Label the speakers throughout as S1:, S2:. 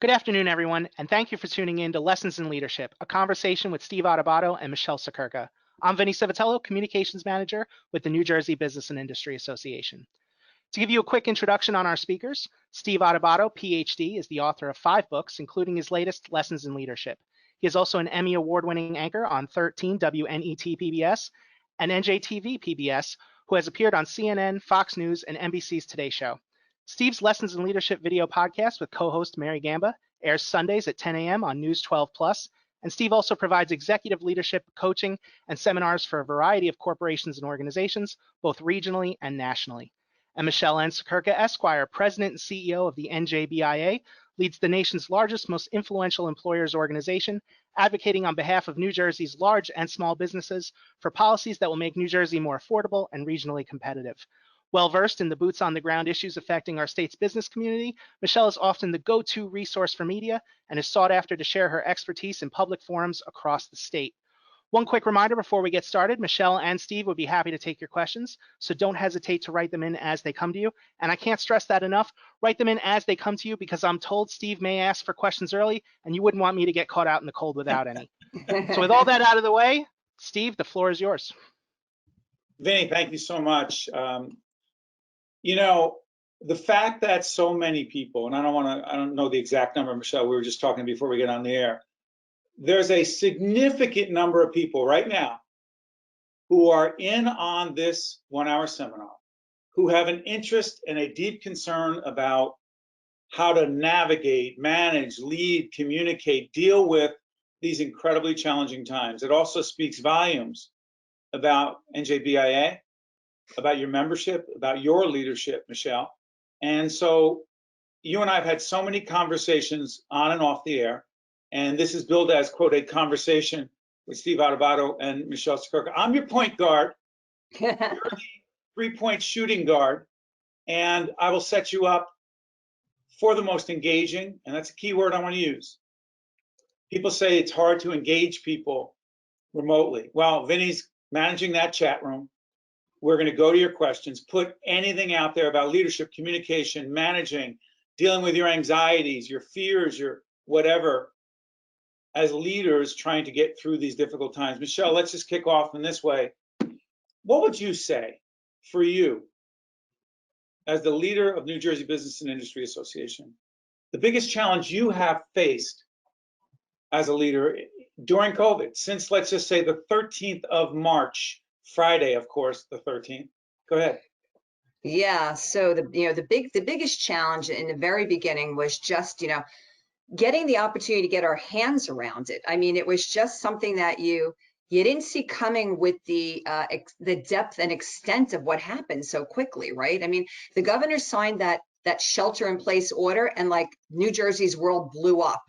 S1: Good afternoon, everyone, and thank you for tuning in to Lessons in Leadership, a conversation with Steve Adubato and Michele Siekerka. I'm Vinny Civitello, Communications Manager with the New Jersey Business and Industry Association. To give you a quick introduction on our speakers, Steve Adubato, PhD, is the author of 5 books, including his latest, Lessons in Leadership. He is also an Emmy Award-winning anchor on 13 WNET PBS and NJTV PBS, who has appeared on CNN, Fox News, and NBC's Today Show. Steve's Lessons in Leadership video podcast with co-host Mary Gamba airs Sundays at 10 a.m. on News 12 Plus, and Steve also provides executive leadership coaching and seminars for a variety of corporations and organizations, both regionally and nationally. And Michele Siekerka, Esquire, President and CEO of the NJBIA, leads the nation's largest, most influential employers organization, advocating on behalf of New Jersey's large and small businesses for policies that will make New Jersey more affordable and regionally competitive. Well-versed in the boots-on-the-ground issues affecting our state's business community, Michele is often the go-to resource for media and is sought after to share her expertise in public forums across the state. One quick reminder before we get started, Michele and Steve would be happy to take your questions, so don't hesitate to write them in as they come to you. And I can't stress that enough, write them in as they come to you because I'm told Steve may ask for questions early and you wouldn't want me to get caught out in the cold without any. So with all that out of the way, Steve, the floor is yours.
S2: Vinny, thank you so much. You know, the fact that so many people, and I don't know the exact number, Michele, we were just talking before we get on the air. There's a significant number of people right now who are in on this 1-hour seminar, who have an interest and a deep concern about how to navigate, manage, lead, communicate, deal with these incredibly challenging times. It also speaks volumes about NJBIA, about your membership, about your leadership, Michele. And so you and I have had so many conversations on and off the air, and this is billed as, quote, a conversation with Steve Adubato and Michele Siekerka. I'm your point guard. You're the three-point shooting guard, and I will set you up for the most engaging, and that's a key word I want to use. People say it's hard to engage people remotely. Well, Vinny's managing that chat room. We're going to go to your questions, put anything out there about leadership, communication, managing, dealing with your anxieties, your fears, your whatever, as leaders trying to get through these difficult times. Michele, let's just kick off in this way. What would you say for you, as the leader of New Jersey Business and Industry Association, the biggest challenge you have faced as a leader during COVID, since, let's just say, the 13th of March, Friday, of course, the 13th. Go ahead.
S3: Yeah, so the biggest challenge in the very beginning was just, getting the opportunity to get our hands around it. I mean, it was just something that you didn't see coming with the depth and extent of what happened so quickly, right? I mean, the governor signed that shelter-in-place order, and like New Jersey's world blew up.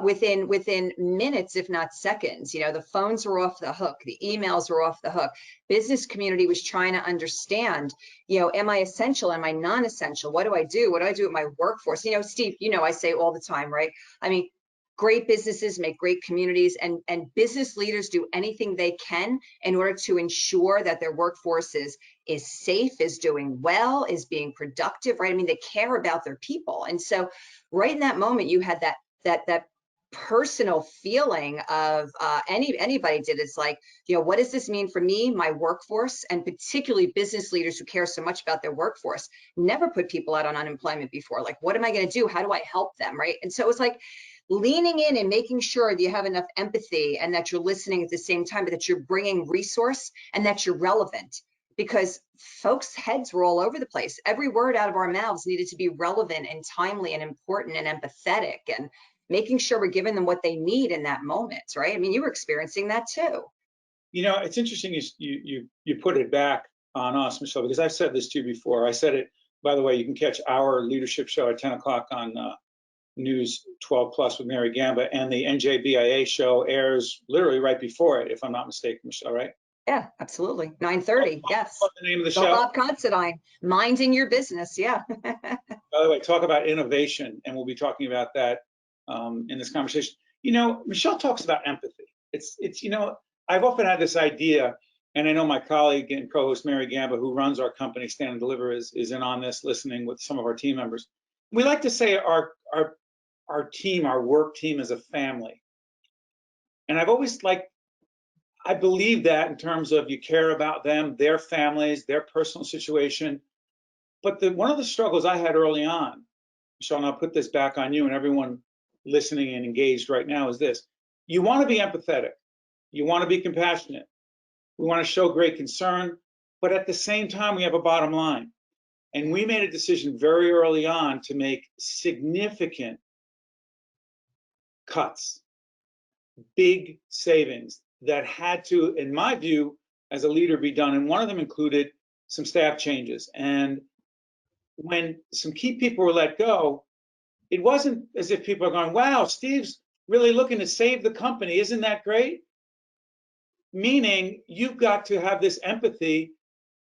S3: Within minutes, if not seconds. The phones were off the hook, the emails were off the hook. Business community was trying to understand, am I essential? Am I non-essential? What do I do? What do I do with my workforce? Steve, I say all the time, right? I mean, great businesses make great communities, and business leaders do anything they can in order to ensure that their workforce is safe, is doing well, is being productive, right? I mean, they care about their people. And so right in that moment, you had that personal feeling of anybody did. It's like, what does this mean for me, my workforce, and particularly business leaders who care so much about their workforce? Never put people out on unemployment before. Like, what am I going to do? How do I help them, right? And so it was like leaning in and making sure that you have enough empathy and that you're listening at the same time, but that you're bringing resource and that you're relevant. Because folks' heads were all over the place. Every word out of our mouths needed to be relevant and timely and important and empathetic, and making sure we're giving them what they need in that moment, right? I mean, you were experiencing that too.
S2: It's interesting you put it back on us, Michele, because I've said this to you before. I said it, by the way, you can catch our leadership show at 10 o'clock on News 12 Plus with Mary Gamba, and the NJBIA show airs literally right before it, if I'm not mistaken, Michele, right?
S3: Yeah, absolutely. 9:30, yes.
S2: What's the name of the show?
S3: Bob Considine, Minding Your Business, yeah.
S2: By the way, talk about innovation, and we'll be talking about that in this conversation. Michele talks about empathy. It's I've often had this idea, and I know my colleague and co-host Mary Gamba, who runs our company Stand and Deliver, is in on this, listening with some of our team members. We like to say our our team, our work team, as a family. And I've always I believe that in terms of you care about them, their families, their personal situation. But one of the struggles I had early on, Michele, and I'll put this back on you and everyone listening and engaged right now, is this. You want to be empathetic. You want to be compassionate. We want to show great concern. But at the same time, we have a bottom line. And we made a decision very early on to make significant cuts, big savings that had to, in my view, as a leader, be done. And one of them included some staff changes. And when some key people were let go, it wasn't as if people are going, wow, Steve's really looking to save the company. Isn't that great? Meaning you've got to have this empathy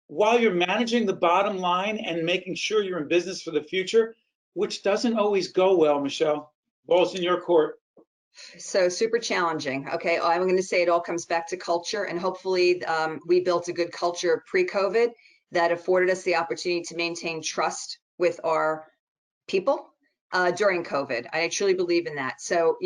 S2: while you're managing the bottom line and making sure you're in business for the future, which doesn't always go well, Michele. Ball's in your court.
S3: So super challenging. Okay, I'm going to say it all comes back to culture, and hopefully we built a good culture pre-COVID that afforded us the opportunity to maintain trust with our people during COVID. I truly believe in that. So,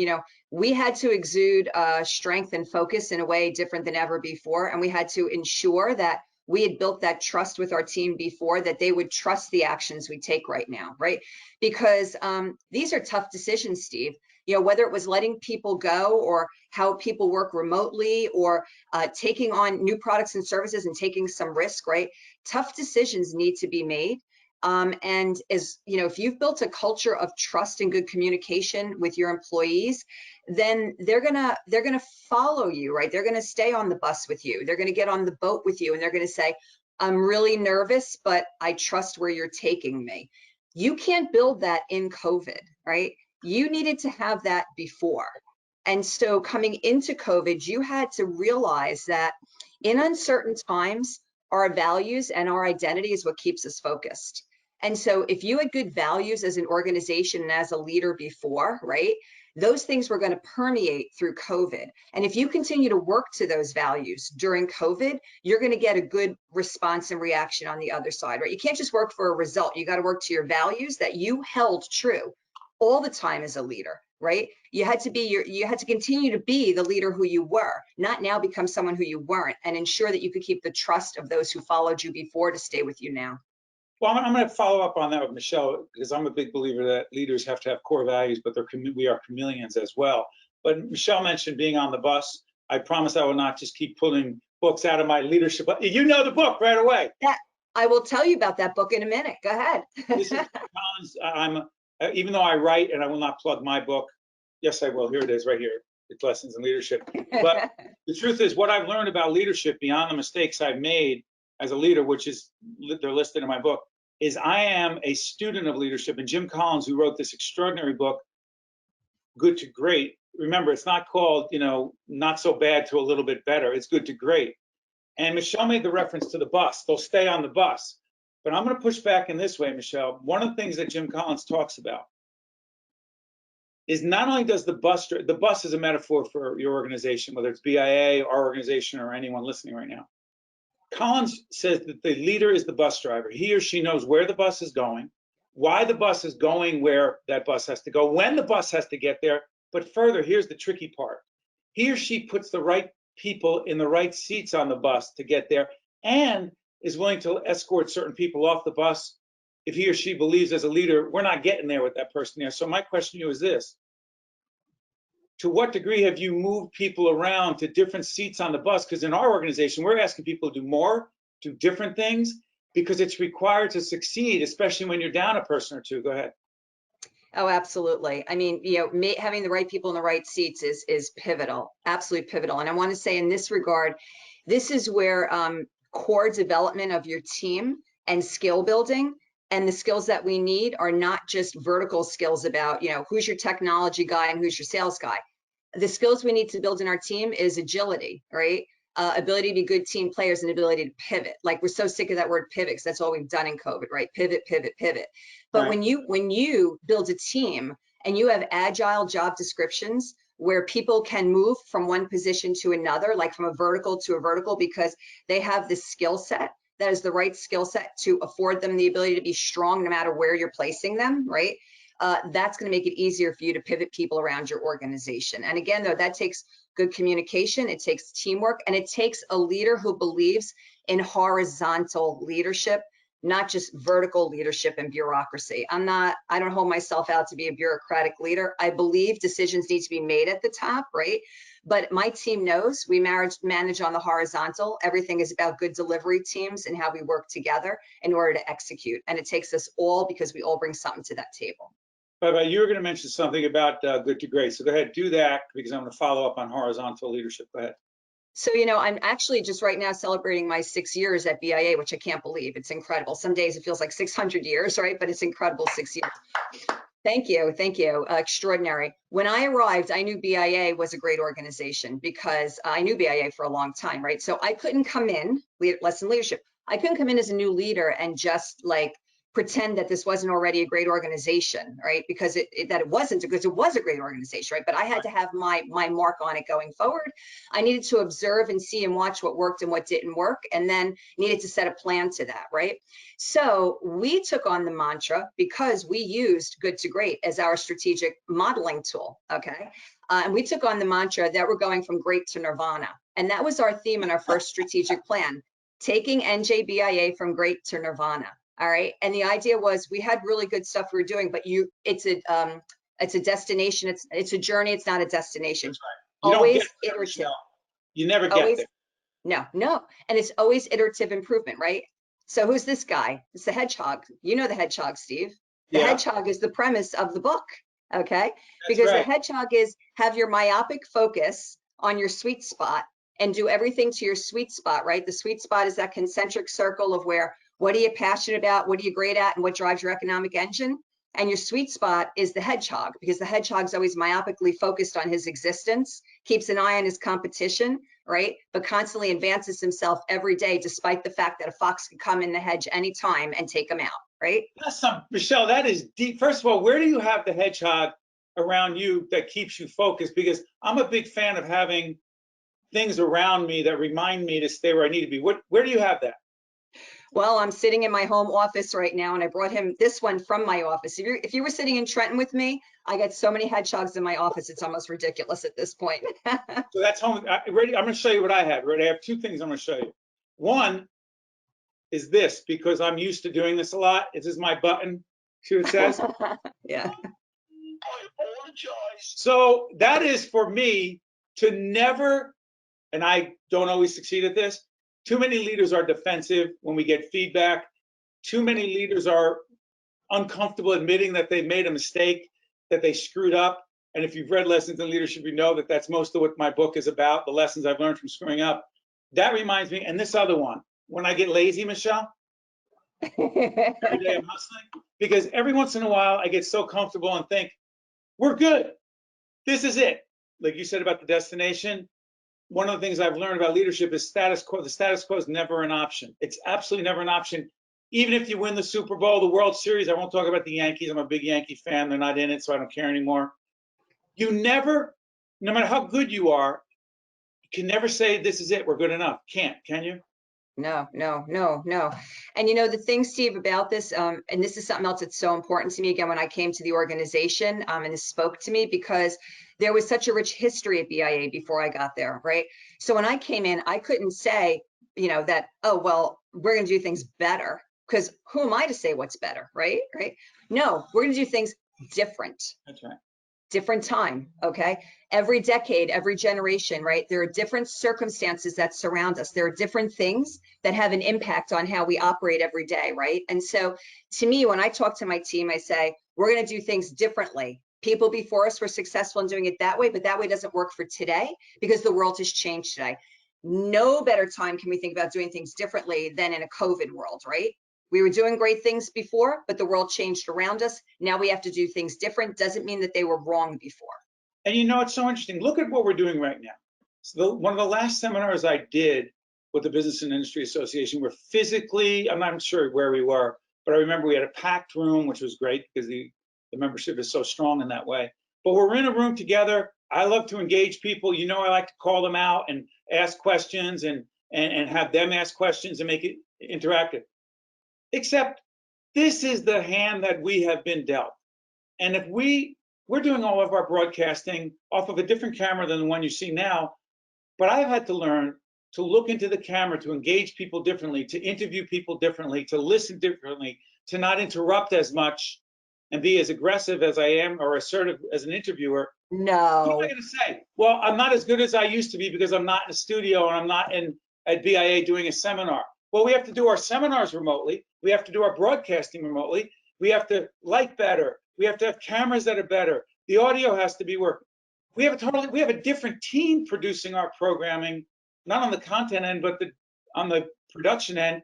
S3: we had to exude strength and focus in a way different than ever before, and we had to ensure that we had built that trust with our team before, that they would trust the actions we take right now, right? Because these are tough decisions, Steve. Whether it was letting people go or how people work remotely or taking on new products and services and taking some risk, right? Tough decisions need to be made. And if you've built a culture of trust and good communication with your employees, then they're gonna follow you, right? They're gonna stay on the bus with you. They're gonna get on the boat with you, and they're gonna say, I'm really nervous, but I trust where you're taking me. You can't build that in COVID, right? You needed to have that before. And so coming into COVID, you had to realize that in uncertain times, our values and our identity is what keeps us focused. And so if you had good values as an organization and as a leader before, right, those things were going to permeate through COVID. And if you continue to work to those values during COVID, you're going to get a good response and reaction on the other side, right? You can't just work for a result. You got to work to your values that you held true all the time as a leader, right? You had to continue to be the leader who you were, not now become someone who you weren't, and ensure that you could keep the trust of those who followed you before to stay with you now.
S2: Well, I'm going to follow up on that with Michele, because I'm a big believer that leaders have to have core values, but we are chameleons as well. But Michele mentioned being on the bus. I promise I will not just keep pulling books out of my leadership. You know the book right away.
S3: Yeah, I will tell you about that book in a minute. Go ahead.
S2: This is Collins. Even though I write, and I will not plug my book. Yes, I will. Here it is right here. It's Lessons in Leadership. But the truth is, what I've learned about leadership beyond the mistakes I've made as a leader, which is they're listed in my book, is I am a student of leadership. And Jim Collins, who wrote this extraordinary book, Good to Great. Remember, it's not called, not so bad to a little bit better. It's good to great. And Michele made the reference to the bus. They'll stay on the bus. But I'm going to push back in this way, Michele. One of the things that Jim Collins talks about is not only does the bus is a metaphor for your organization, whether it's BIA, our organization, or anyone listening right now. Collins says that the leader is the bus driver. He or she knows where the bus is going, why the bus is going where that bus has to go, when the bus has to get there. But further, here's the tricky part. He or she puts the right people in the right seats on the bus to get there, and is willing to escort certain people off the bus if he or she believes as a leader, we're not getting there with that person there. So my question to you is this. To what degree have you moved people around to different seats on the bus? Because in our organization, we're asking people to do more, do different things, because it's required to succeed, especially when you're down a person or two. Go ahead.
S3: Oh, absolutely. I mean, having the right people in the right seats is pivotal, absolutely pivotal. And I want to say in this regard, this is where core development of your team and skill building and the skills that we need are not just vertical skills about, who's your technology guy and who's your sales guy. The skills we need to build in our team is agility, right? Ability to be good team players and ability to pivot. Like, we're so sick of that word pivot, because that's all we've done in COVID, right? Pivot, pivot, pivot. But
S2: right.
S3: when you build a team and you have agile job descriptions where people can move from one position to another, like from a vertical to a vertical, because they have the skill set that is the right skill set to afford them the ability to be strong no matter where you're placing them, right? that's going to make it easier for you to pivot people around your organization. And again, though, that takes good communication, it takes teamwork, and it takes a leader who believes in horizontal leadership, not just vertical leadership and bureaucracy. I don't hold myself out to be a bureaucratic leader. I believe decisions need to be made at the top, right? But my team knows we manage on the horizontal. Everything is about good delivery teams and how we work together in order to execute. And it takes us all, because we all bring something to that table.
S2: But you were going to mention something about good to great. So go ahead, do that, because I'm going to follow up on horizontal leadership. Go ahead.
S3: So, you know, I'm actually just right now celebrating my 6 years at BIA, which I can't believe. It's incredible. Some days it feels like 600 years, right? But it's incredible, 6 years. Thank you. Thank you. Extraordinary. When I arrived, I knew BIA was a great organization because I knew BIA for a long time, right? So I couldn't come in, lesson leadership. I couldn't come in as a new leader and just like pretend that this wasn't already a great organization, right? Because it wasn't, because it was a great organization, right? But I had to have my mark on it going forward. I needed to observe and see and watch what worked and what didn't work, and then needed to set a plan to that, right? So we took on the mantra because we used good to great as our strategic modeling tool, okay? And we took on the mantra that we're going from great to nirvana. And that was our theme in our first strategic plan, taking NJBIA from great to nirvana. All right. And the idea was we had really good stuff we were doing, but it's a destination. It's a journey. It's not a destination.
S2: Right.
S3: Always iterative.
S2: You never get
S3: always,
S2: there.
S3: No. And it's always iterative improvement, right? So who's this guy? It's the hedgehog. You know the hedgehog, Steve. The hedgehog is the premise of the book. Okay. Because the hedgehog is have your myopic focus on your sweet spot and do everything to your sweet spot, right? The sweet spot is that concentric circle of where, what are you passionate about? What are you great at? And what drives your economic engine? And your sweet spot is the hedgehog, because the hedgehog's always myopically focused on his existence, keeps an eye on his competition, right? But constantly advances himself every day, despite the fact that a fox can come in the hedge anytime and take him out, right?
S2: That's Michelle, that is deep. First of all, where do you have the hedgehog around you that keeps you focused? Because I'm a big fan of having things around me that remind me to stay where I need to be. Where do you have that?
S3: Well, I'm sitting in my home office right now, and I brought him this one from my office. If you were sitting in Trenton with me, I got so many hedgehogs in my office, it's almost ridiculous at this point.
S2: So that's home. Ready? I'm going to show you what I have. Ready? I have two things I'm going to show you. One is this, because I'm used to doing this a lot. This is my button. See what it says?
S3: Yeah.
S2: So that is for me to never, and I don't always succeed at this, too many leaders are defensive when we get feedback. Too many leaders are uncomfortable admitting that they made a mistake, that they screwed up. And if you've read Lessons in Leadership, you know that that's most of what my book is about, the lessons I've learned from screwing up. That reminds me, and this other one, when I get lazy, Michelle, every day I'm hustling, because every once in a while I get so comfortable and think, we're good. This is it. Like you said about the destination, one of the things I've learned about leadership is status quo. The status quo is never an option. It's absolutely never an option. Even if you win the Super Bowl, the World Series, I won't talk about the Yankees. I'm a big Yankee fan. They're not in it, so I don't care anymore. You never, no matter how good you are, you can never say, this is it, we're good enough. Can't, can you?
S3: No. And you know, the thing, Steve, about this, and this is something else that's so important to me, again, when I came to the organization, and this spoke to me because there was such a rich history at BIA before I got there, right? So when I came in, I couldn't say, you know, that, oh, well, we're going to do things better, because who am I to say what's better, right? No, we're going to do things different.
S2: That's right.
S3: Different time, okay? Every decade, every generation, right? There are different circumstances that surround us. There are different things that have an impact on how we operate every day, right? And so to me, when I talk to my team, I say, we're gonna do things differently. People before us were successful in doing it that way, but that way doesn't work for today because the world has changed today. No better time can we think about doing things differently than in a COVID world, right? We were doing great things before, but the world changed around us. Now we have to do things different. Doesn't mean that they were wrong before.
S2: And you know, it's so interesting. Look at what we're doing right now. So one of the last seminars I did with the Business and Industry Association were physically, I'm not sure where we were, but I remember we had a packed room, which was great because the membership is so strong in that way. But we're in a room together. I love to engage people. You know, I like to call them out and ask questions and have them ask questions and make it interactive. Except this is the hand that we have been dealt. And if we're doing all of our broadcasting off of a different camera than the one you see now, but I've had to learn to look into the camera, to engage people differently, to interview people differently, to listen differently, to not interrupt as much and be as aggressive as I am or assertive as an interviewer. What am I
S3: No.
S2: going to say? Well, I'm not as good as I used to be because I'm not in a studio and I'm not at BIA doing a seminar. Well, we have to do our seminars remotely. We have to do our broadcasting remotely. We have to light better. We have to have cameras that are better. The audio has to be working. We have a different team producing our programming, not on the content end, but on the production end.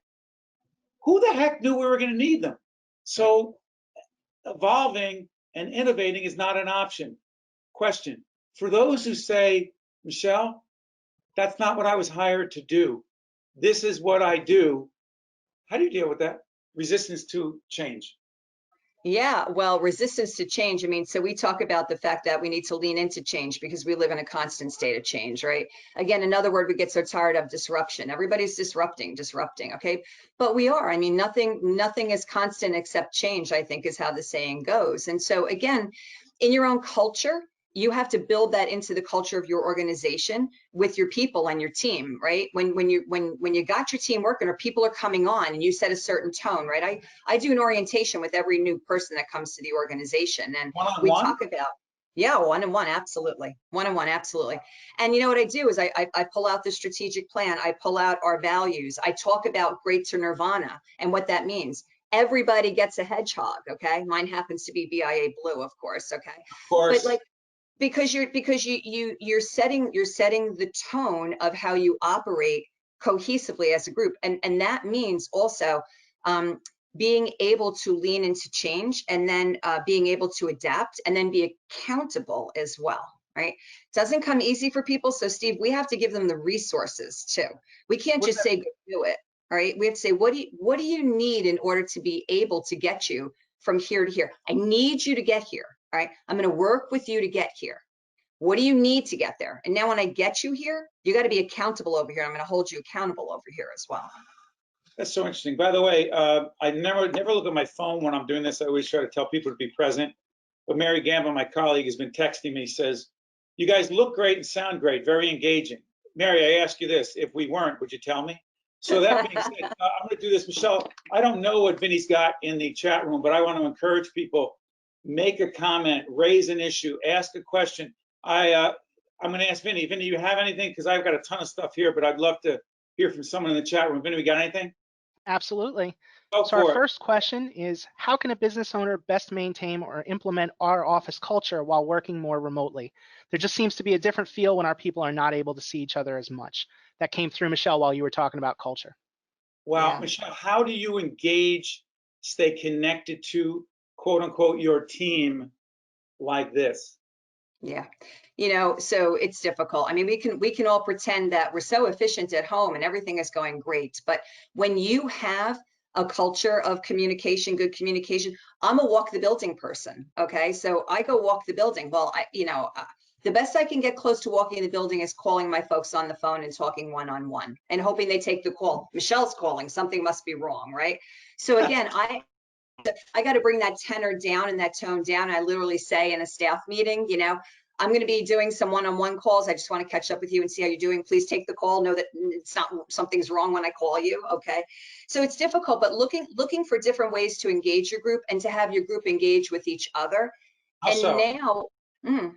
S2: Who the heck knew we were going to need them? So evolving and innovating is not an option. Question, for those who say, Michele, that's not what I was hired to do. This is what I do. How do you deal with that? Resistance to change.
S3: Yeah, well, resistance to change. I mean, so we talk about the fact that we need to lean into change because we live in a constant state of change, right? Again, another word we get so tired of, disruption. Everybody's disrupting, okay? But we are. I mean, nothing is constant except change, I think is how the saying goes. And so again, in your own culture, you have to build that into the culture of your organization with your people and your team, right? When you got your team working or people are coming on and you set a certain tone, right? I do an orientation with every new person that comes to the organization, and we talk about, yeah, one-on-one, absolutely. One-on-one, absolutely. And you know what I do is I pull out the strategic plan, I pull out our values, I talk about great to nirvana and what that means. Everybody gets a hedgehog, okay? Mine happens to be BIA blue, of course, okay?
S2: Of course.
S3: But like, because you're setting the tone of how you operate cohesively as a group, and that means also being able to lean into change, and then being able to adapt, and then be accountable as well, right? Doesn't come easy for people. So Steve, we have to give them the resources too. We can't just say go do it, right? We have to say, what do you need in order to be able to get you from here to here? I need you to get here. All right, I'm going to work with you to get here. What do you need to get there? And now when I get you here, you got to be accountable over here. I'm going to hold you accountable over here as well.
S2: That's so interesting. By the way, I never look at my phone when I'm doing this. I always try to tell people to be present. But Mary Gamba, my colleague, has been texting me, says, you guys look great and sound great, very engaging. Mary, I ask you this, if we weren't, would you tell me? So that being said, I'm going to do this. Michele, I don't know what Vinny's got in the chat room, but I want to encourage people, make a comment, raise an issue, ask a question. I'm going to ask Vinny. Vinny, you have anything? Because I've got a ton of stuff here, but I'd love to hear from someone in the chat room. Vinny, we got anything?
S1: Absolutely.
S2: Go
S1: So our
S2: for it.
S1: first question is, how can a business owner best maintain or implement our office culture while working more remotely? There just seems to be a different feel when our people are not able to see each other as much. That came through, Michele, while you were talking about culture.
S2: Wow,
S3: Yeah.
S2: Michele, how do you engage, stay connected to, quote unquote, your team like this?
S3: Yeah, you know, so it's difficult. I mean, we can all pretend that we're so efficient at home and everything is going great, but when you have a culture of communication, good communication, I'm a walk the building person. Okay, so I go walk the building. Well, the best I can get close to walking the building is calling my folks on the phone and talking one-on-one and hoping they take the call. Michele's calling, something must be wrong, right? So again, I got to bring that tenor down and that tone down. I literally say in a staff meeting, you know, I'm going to be doing some one-on-one calls. I just want to catch up with you and see how you're doing. Please take the call. Know that it's not, something's wrong when I call you. Okay. So it's difficult, but looking for different ways to engage your group and to have your group engage with each other.
S2: How
S3: And
S2: so?
S3: now,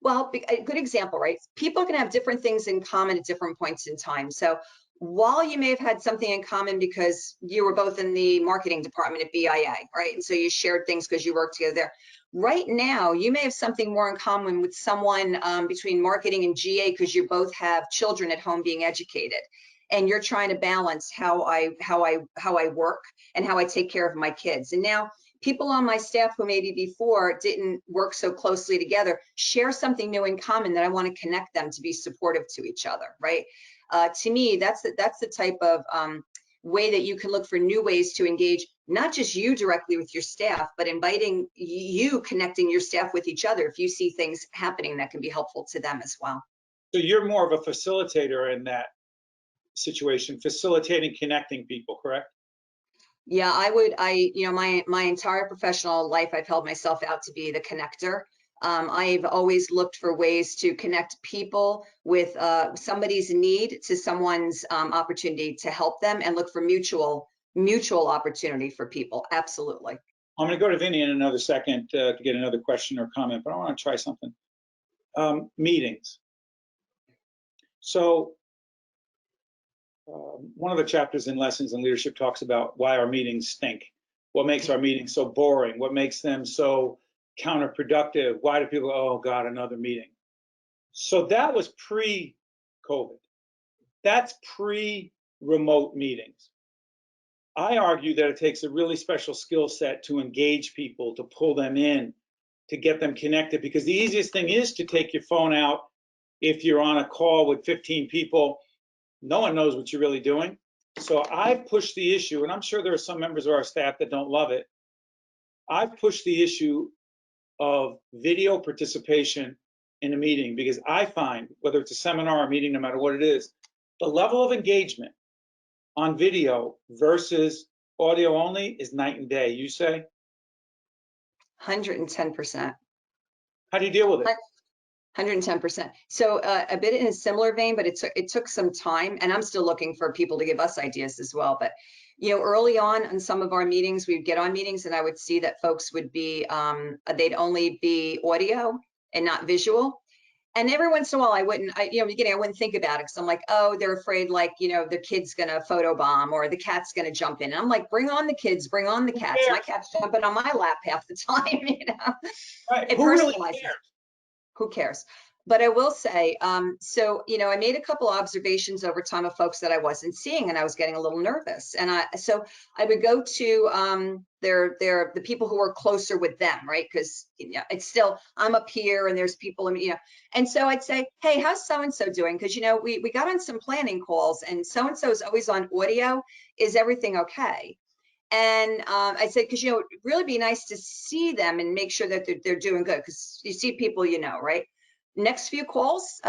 S3: well, a good example, right? People can have different things in common at different points in time. So while you may have had something in common because you were both in the marketing department at BIA, right? And so you shared things because you worked together there. Right now, you may have something more in common with someone between marketing and GA because you both have children at home being educated. And you're trying to balance how I work and how I take care of my kids. And now people on my staff who maybe before didn't work so closely together share something new in common that I want to connect them to be supportive to each other, right? To me, that's the type of way that you can look for new ways to engage, not just you directly with your staff, but inviting you, connecting your staff with each other if you see things happening that can be helpful to them as well.
S2: So you're more of a facilitator in that situation, facilitating, connecting people, correct?
S3: Yeah, you know, my entire professional life, I've held myself out to be the connector. I've always looked for ways to connect people with somebody's need to someone's opportunity to help them, and look for mutual opportunity for people. Absolutely.
S2: I'm going to go to Vinny in another second to get another question or comment, but I want to try something. Meetings. So one of the chapters in Lessons in Leadership talks about why our meetings stink. What makes our meetings so boring? What makes them so counterproductive? Why do people, oh God, another meeting? So that was pre-COVID. That's pre-remote meetings. I argue that it takes a really special skill set to engage people, to pull them in, to get them connected, because the easiest thing is to take your phone out if you're on a call with 15 people. No one knows what you're really doing. So I've pushed the issue, and I'm sure there are some members of our staff that don't love it. I've pushed the issue of video participation in a meeting, because I find, whether it's a seminar or a meeting, no matter what it is, the level of engagement on video versus audio only is night and day. You say?
S3: 110%.
S2: How do you deal with it?
S3: 110%. So a bit in a similar vein, but it took some time, and I'm still looking for people to give us ideas as well. But you know, early on in some of our meetings, we'd get on meetings, and I would see that folks would be they'd only be audio and not visual. And every once in a while, you know, beginning, I wouldn't think about it, because I'm like, oh, they're afraid, like, you know, the kid's gonna photobomb or the cat's gonna jump in. And I'm like, bring on the kids, bring on the cats. My cat's jumping on my lap half the time, you know.
S2: Right.
S3: It
S2: Who really
S3: personalizes.
S2: cares?
S3: Who cares? But I will say, so, you know, I made a couple observations over time of folks that I wasn't seeing, and I was getting a little nervous. And so I would go to the people who were closer with them, right? Because, you know, it's still, I'm up here and there's people, you know, and so I'd say, hey, how's so-and-so doing? Because, you know, we got on some planning calls, and so-and-so is always on audio. Is everything okay? And I said, because, you know, it'd really be nice to see them and make sure that they're doing good, because you see people, you know, right? Next few calls,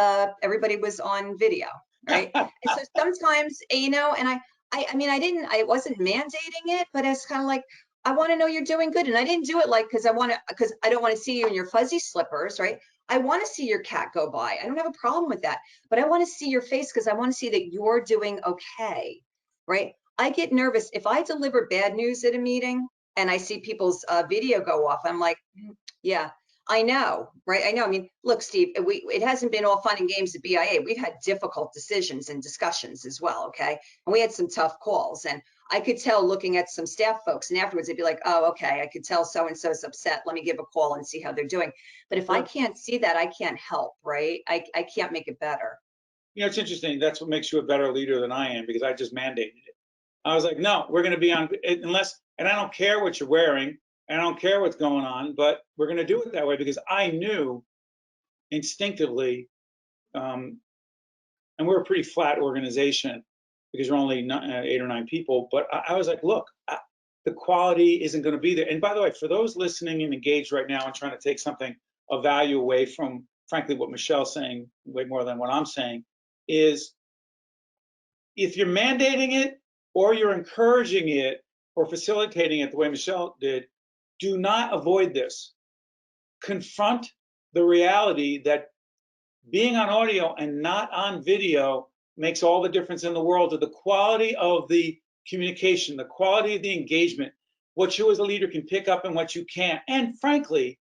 S3: everybody was on video, right? And so sometimes, you know, and I mean, I wasn't mandating it, but it's kind of like, I want to know you're doing good. And I didn't do it like, because I don't want to see you in your fuzzy slippers, right? I want to see your cat go by. I don't have a problem with that, but I want to see your face, because I want to see that you're doing okay, right? I get nervous if I deliver bad news at a meeting and I see people's video go off. I'm like, yeah, I know, right? I know. I mean, look, Steve, it hasn't been all fun and games at BIA. We've had difficult decisions and discussions as well, okay? And we had some tough calls. And I could tell looking at some staff folks, and afterwards they'd be like, oh, okay, I could tell so-and-so's upset. Let me give a call and see how they're doing. But if I can't see that, I can't help, right? I can't make it better.
S2: You know, it's interesting. That's what makes you a better leader than I am, because I just mandated it. I was like, no, we're going to be on, unless, and I don't care what you're wearing, and I don't care what's going on, but we're going to do it that way, because I knew instinctively, and we're a pretty flat organization because we're only 8 or 9 people, but I was like, look, the quality isn't going to be there. And by the way, for those listening and engaged right now and trying to take something of value away from, frankly, what Michelle's saying, way more than what I'm saying, is if you're mandating it or you're encouraging it or facilitating it the way Michelle did, do not avoid this. Confront the reality that being on audio and not on video makes all the difference in the world to the quality of the communication, the quality of the engagement, what you as a leader can pick up and what you can't. And frankly,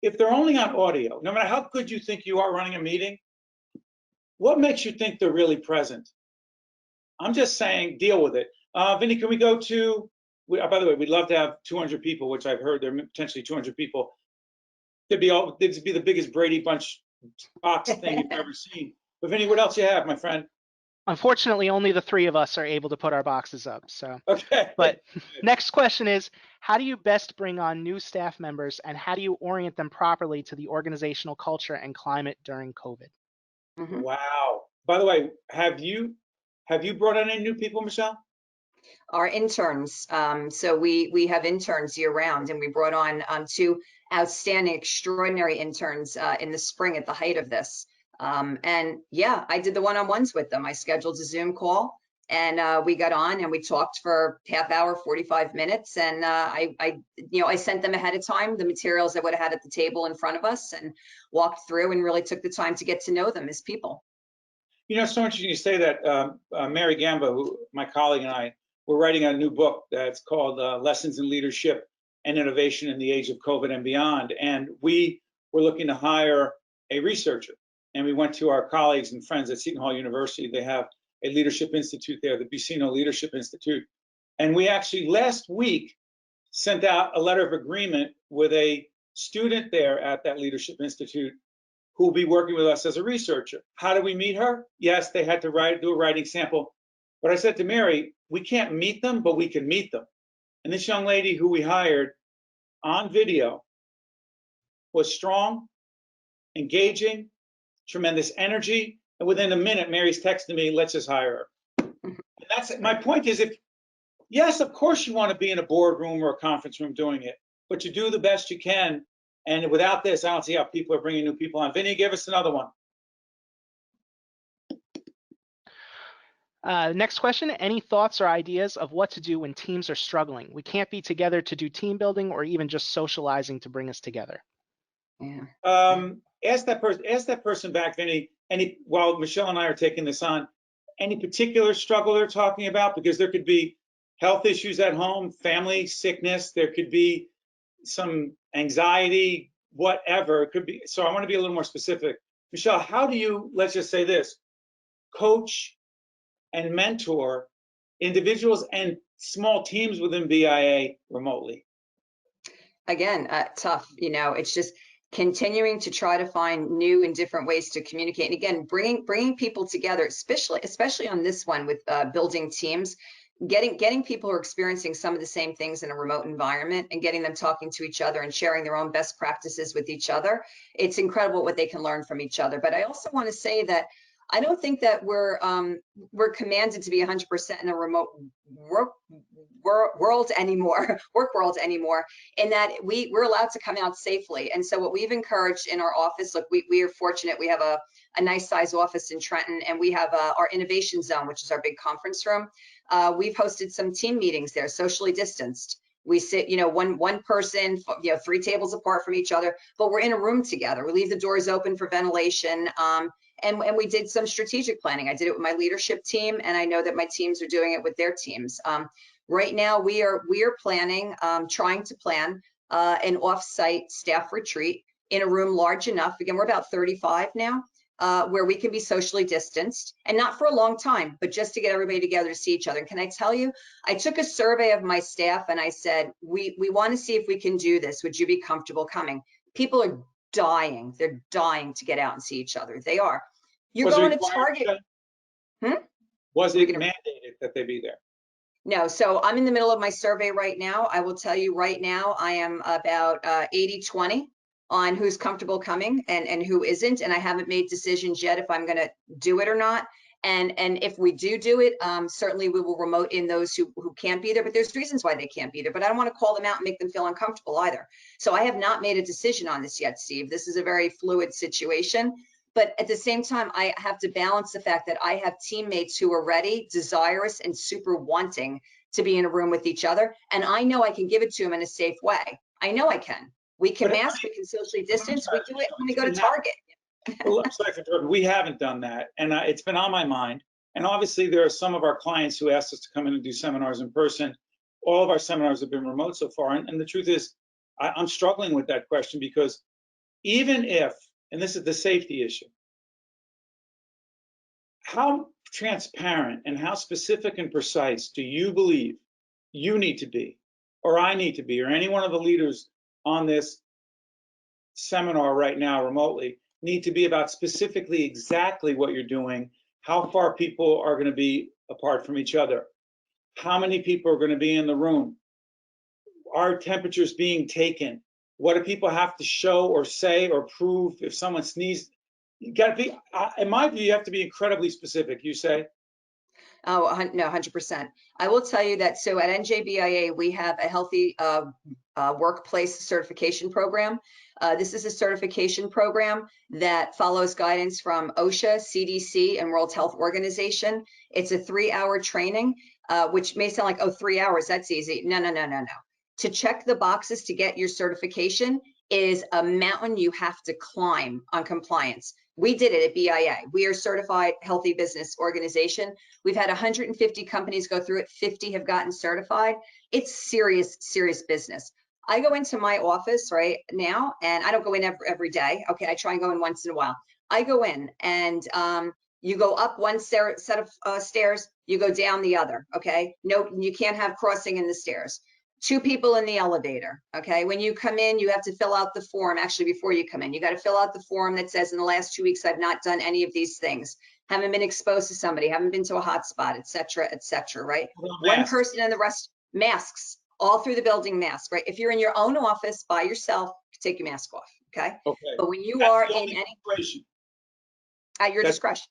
S2: if they're only on audio, no matter how good you think you are running a meeting, what makes you think they're really present? I'm just saying, deal with it. Vinny, can we go to, by the way, we'd love to have 200 people, which I've heard there are potentially 200 people. It'd be the biggest Brady Bunch box thing you've ever seen. But Vinny, what else you have, my friend?
S1: Unfortunately, only the 3 of us are able to put our boxes up. So,
S2: okay.
S1: But next question is, how do you best bring on new staff members, and how do you orient them properly to the organizational culture and climate during COVID?
S3: Mm-hmm.
S2: Wow. By the way, have you brought on any new people, Michelle?
S3: Our interns. So we have interns year round, and we brought on 2 outstanding, extraordinary interns in the spring at the height of this. And yeah, I did the one-on-ones with them. I scheduled a Zoom call, And we got on and we talked for half hour, 45 minutes. And I sent them ahead of time the materials I would have had at the table in front of us, and walked through and really took the time to get to know them as people.
S2: You know, it's so interesting you say that. Mary Gamba, who my colleague and I, we're writing a new book that's called Lessons in Leadership and Innovation in the Age of COVID and Beyond. And we were looking to hire a researcher. And we went to our colleagues and friends at Seton Hall University. They have a leadership institute there, the Buccino Leadership Institute. And we actually last week sent out a letter of agreement with a student there at that Leadership Institute who will be working with us as a researcher. How do we meet her? Yes, they had to do a writing sample. But I said to Mary, we can't meet them, but we can meet them. And this young lady who we hired on video was strong, engaging, tremendous energy. And within a minute, Mary's texting me, let's just hire her. And that's my point is, if, yes, of course you want to be in a boardroom or a conference room doing it, but you do the best you can. And without this, I don't see how people are bringing new people on. Vinny, give us another one.
S1: Next question, any thoughts or ideas of what to do when teams are struggling? We can't be together to do team building or even just socializing to bring us together.
S3: Yeah.
S2: Ask that person back, Vinny, while Michelle and I are taking this on, any particular struggle they're talking about? Because there could be health issues at home, family sickness, there could be some anxiety, whatever it could be. So I want to be a little more specific. Michelle, how do you, let's just say this, coach and mentor individuals and small teams within BIA remotely?
S3: Again, tough. You know, it's just continuing to try to find new and different ways to communicate. And again, bringing people together, especially on this one with building teams, getting people who are experiencing some of the same things in a remote environment and getting them talking to each other and sharing their own best practices with each other. It's incredible what they can learn from each other. But I also want to say that I don't think that we're commanded to be 100% in a remote world anymore, work world anymore, in that we're allowed to come out safely. And so what we've encouraged in our office, look, we are fortunate. We have a nice size office in Trenton, and we have our innovation zone, which is our big conference room. We've hosted some team meetings there, socially distanced. We sit, one person, 3 tables apart from each other, but we're in a room together. We leave the doors open for ventilation. And we did some strategic planning. I did it with my leadership team, and I know that my teams are doing it with their teams. Right now, we are planning, trying to plan an off-site staff retreat in a room large enough. Again, we're about 35 now, where we can be socially distanced, and not for a long time, but just to get everybody together to see each other. And can I tell you, I took a survey of my staff and I said, we want to see if we can do this. Would you be comfortable coming? People are dying. They're dying to get out and see each other. They are. You're going to Target.
S2: Was it mandated that they be there?
S3: No, so I'm in the middle of my survey right now. I will tell you right now, I am about 80-20 on who's comfortable coming and who isn't. And I haven't made decisions yet if I'm going to do it or not. And if we do it, certainly we will remote in those who can't be there, but there's reasons why they can't be there. But I don't want to call them out and make them feel uncomfortable either. So I have not made a decision on this yet, Steve. This is a very fluid situation. But at the same time, I have to balance the fact that I have teammates who are ready, desirous, and super wanting to be in a room with each other. And I know I can give it to them in a safe way. I know I can. We can mask, we can socially distance. We do it when we go to Target.
S2: Well, we haven't done that, and it's been on my mind. And obviously, there are some of our clients who asked us to come in and do seminars in person. All of our seminars have been remote so far. And the truth is, I'm struggling with that question, because even if, and this is the safety issue, how transparent and how specific and precise do you believe you need to be, or I need to be, or any one of the leaders on this seminar right now remotely need to be about specifically exactly what you're doing, how far people are going to be apart from each other, how many people are going to be in the room, are temperatures being taken, what do people have to show or say or prove if someone sneezes? You got to be, in my view, you have to be incredibly specific. You say?
S3: Oh, no, 100%. I will tell you that, so at NJBIA, we have a healthy workplace certification program. This is a certification program that follows guidance from OSHA, CDC, and World Health Organization. It's a 3-hour training, which may sound like, oh, 3 hours, that's easy. No, no, no, no, no. To check the boxes to get your certification is a mountain you have to climb on compliance. We did it at BIA. We are certified healthy business organization. We've had 150 companies go through it. 50 have gotten certified. It's serious, serious business. I go into my office right now, and I don't go in every day. Okay, I try and go in once in a while. I go in, and you go up one set of stairs, you go down the other. Okay, no, you can't have crossing in the stairs. 2 people in the elevator. Okay, when you come in, you have to fill out the form. Actually, before you come in, you got to fill out the form that says, in the last 2 weeks, I've not done any of these things, haven't been exposed to somebody, haven't been to a hotspot, et cetera, right? One person and the rest, masks, all through the building, mask, right? If you're in your own office by yourself, take your mask off, okay?
S2: Okay.
S3: But when you
S2: That's
S3: are
S2: the
S3: in
S2: only
S3: any,
S2: situation.
S3: at your discretion.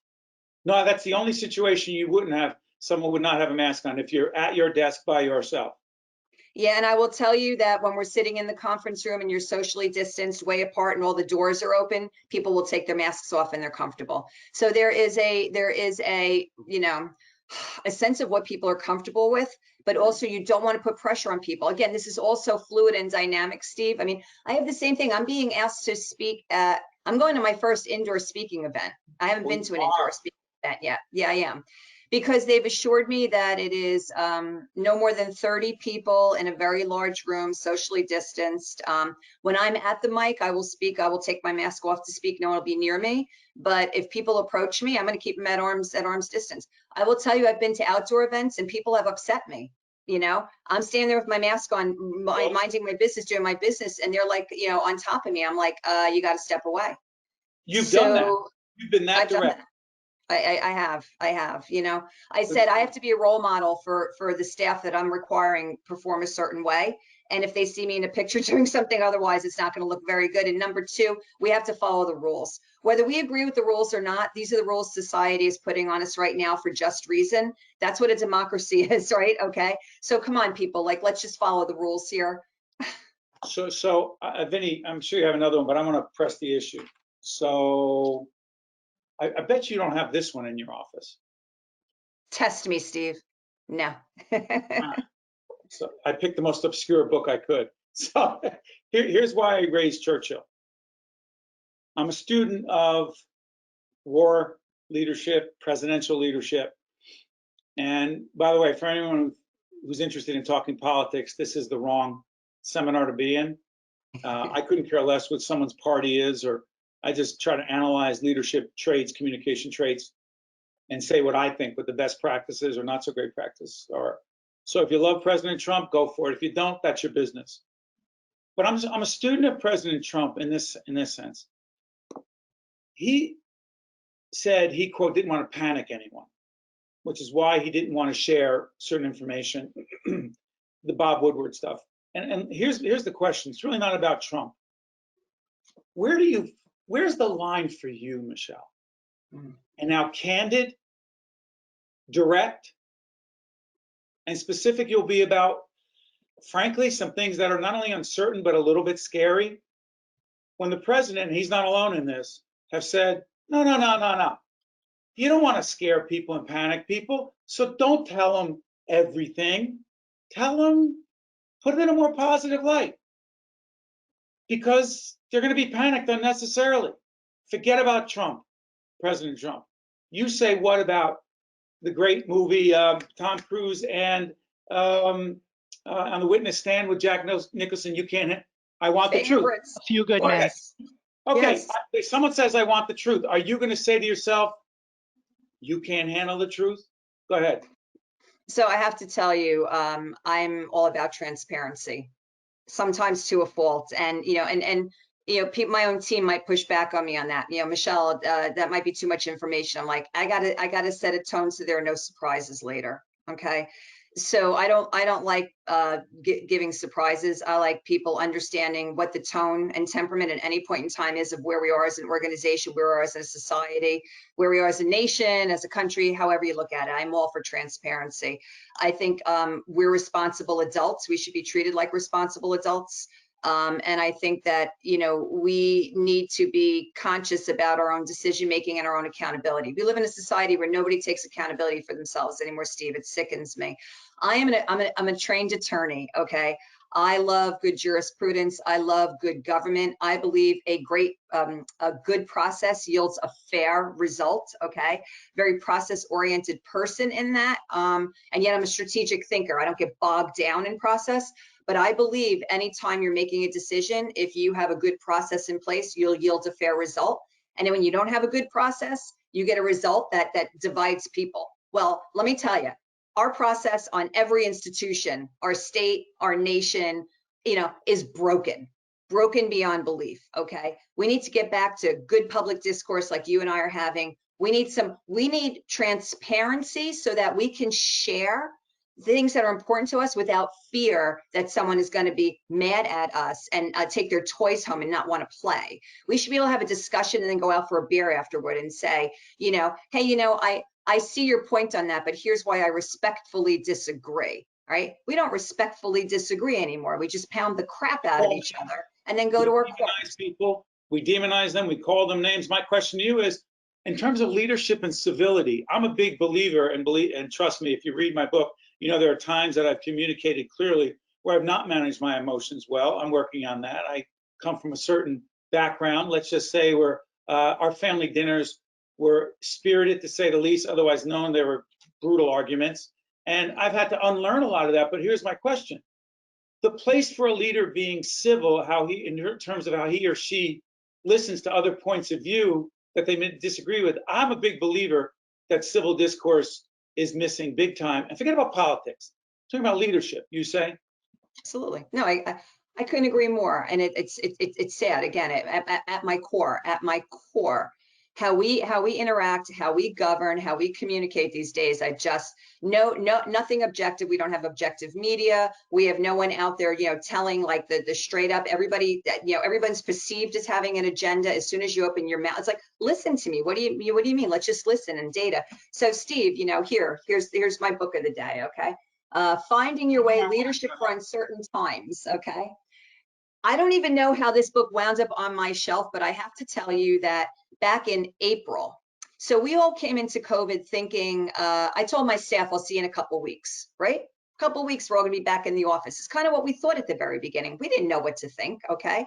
S2: No, that's the only situation you wouldn't have, someone would not have a mask on, if you're at your desk by yourself.
S3: Yeah, and I will tell you that when we're sitting in the conference room and you're socially distanced, way apart, and all the doors are open, people will take their masks off and they're comfortable. So there is a you know, a sense of what people are comfortable with, but also you don't want to put pressure on people. Again, this is also fluid and dynamic, Steve. I mean, I have the same thing. I'm being asked to speak at, I'm going to my first indoor speaking event. I haven't been to an indoor speaking event yet. Yeah, I am. Because they've assured me that it is no more than 30 people in a very large room, socially distanced. When I'm at the mic, I will speak. I will take my mask off to speak. No one will be near me. But if people approach me, I'm going to keep them at arm's distance. I will tell you, I've been to outdoor events and people have upset me. You know, I'm standing there with my mask on, minding my business, doing my business, and they're like, you know, on top of me. I'm like, you got to step away.
S2: You've done that. You've been that direct.
S3: I have, you know, I said I have to be a role model for the staff that I'm requiring perform a certain way. And if they see me in a picture doing something otherwise, it's not going to look very good. And number 2, we have to follow the rules. Whether we agree with the rules or not, these are the rules society is putting on us right now for just reason. That's what a democracy is, right? Okay. So come on, people, like, let's just follow the rules here.
S2: So Vinny, I'm sure you have another one, but I'm going to press the issue. So I bet you don't have this one in your office.
S3: Test me, Steve. No.
S2: So I picked the most obscure book I could. So here's why I raised Churchill. I'm a student of war leadership, presidential leadership. And by the way, for anyone who's interested in talking politics, this is the wrong seminar to be in. I couldn't care less what someone's party is, or I just try to analyze leadership traits, communication traits, and say what I think, what the best practices or not so great practices are. So if you love President Trump, go for it. If you don't, that's your business. But I'm a student of President Trump in this sense. He said he, quote, didn't want to panic anyone, which is why he didn't want to share certain information, the Bob Woodward stuff. And here's the question. It's really not about Trump. Where's the line for you, Michele? And now candid, direct, and specific you'll be about, frankly, some things that are not only uncertain, but a little bit scary. When the president, and he's not alone in this, have said, no. You don't want to scare people and panic people. So don't tell them everything. Tell them, put it in a more positive light. Because they're going to be panicked unnecessarily. Forget about Trump, President Trump. You say, what about the great movie Tom Cruise and on the witness stand with Jack Nicholson? You can't. I want the truth.
S1: A few good men.
S3: Yes.
S2: Okay.
S3: Yes.
S2: If someone says I want the truth, are you going to say to yourself, you can't handle the truth? Go ahead.
S3: So I have to tell you, I'm all about transparency, sometimes to a fault. And, you know, and you know, my own team might push back on me on that. You know, Michele, that might be too much information. I'm like, I gotta set a tone so there are no surprises later. Okay. So I don't like giving surprises. I like people understanding what the tone and temperament at any point in time is of where we are as an organization, where we are as a society, where we are as a nation, as a country, however you look at it. I'm all for transparency. I think we're responsible adults. We should be treated like responsible adults. And I think that, we need to be conscious about our own decision making and our own accountability. We live in a society where nobody takes accountability for themselves anymore, Steve. It sickens me. I'm a trained attorney, okay? I love good jurisprudence. I love good government. I believe a good process yields a fair result, okay? Very process-oriented person in that. And yet I'm a strategic thinker. I don't get bogged down in process. But I believe anytime you're making a decision, if you have a good process in place, you'll yield a fair result. And then when you don't have a good process, you get a result that divides people. Well, let me tell you, our process on every institution, our state, our nation, is broken beyond belief, okay? We need to get back to good public discourse like you and I are having. We need transparency so that we can share things that are important to us without fear that someone is going to be mad at us and take their toys home and not want to play. We should be able to have a discussion and then go out for a beer afterward and say, hey, I see your point on that, but here's why I respectfully disagree, right? We don't respectfully disagree anymore. We just pound the crap out of each other and then go to our
S2: demonize people. We demonize them. We call them names. My question to you is, in terms of leadership and civility, I'm a big believer and trust me, if you read my book, there are times that I've communicated clearly where I've not managed my emotions well. I'm working on that. I come from a certain background. Let's just say where our family dinners were spirited, to say the least, otherwise known they were brutal arguments. And I've had to unlearn a lot of that. But here's my question. The place for a leader being civil, in terms of how he or she listens to other points of view that they may disagree with. I'm a big believer that civil discourse is missing big time. And forget about politics. I'm talking about leadership, you say?
S3: Absolutely. No, I couldn't agree more. And it's sad, again, at my core, how we interact, how we govern, how we communicate these days. I just nothing objective. We don't have objective media. We have no one out there, telling like the straight up, everybody that, everyone's perceived as having an agenda. As soon as you open your mouth, it's like, listen to me. What do you mean? Let's just listen and data. So Steve, here's my book of the day. Okay. Finding Your Way, Leadership for Uncertain Times, okay? I don't even know how this book wound up on my shelf, but I have to tell you that back in April, so we all came into COVID thinking, I told my staff, I'll see you in a couple weeks, right? A couple weeks, we're all gonna be back in the office. It's kind of what we thought at the very beginning. We didn't know what to think, okay?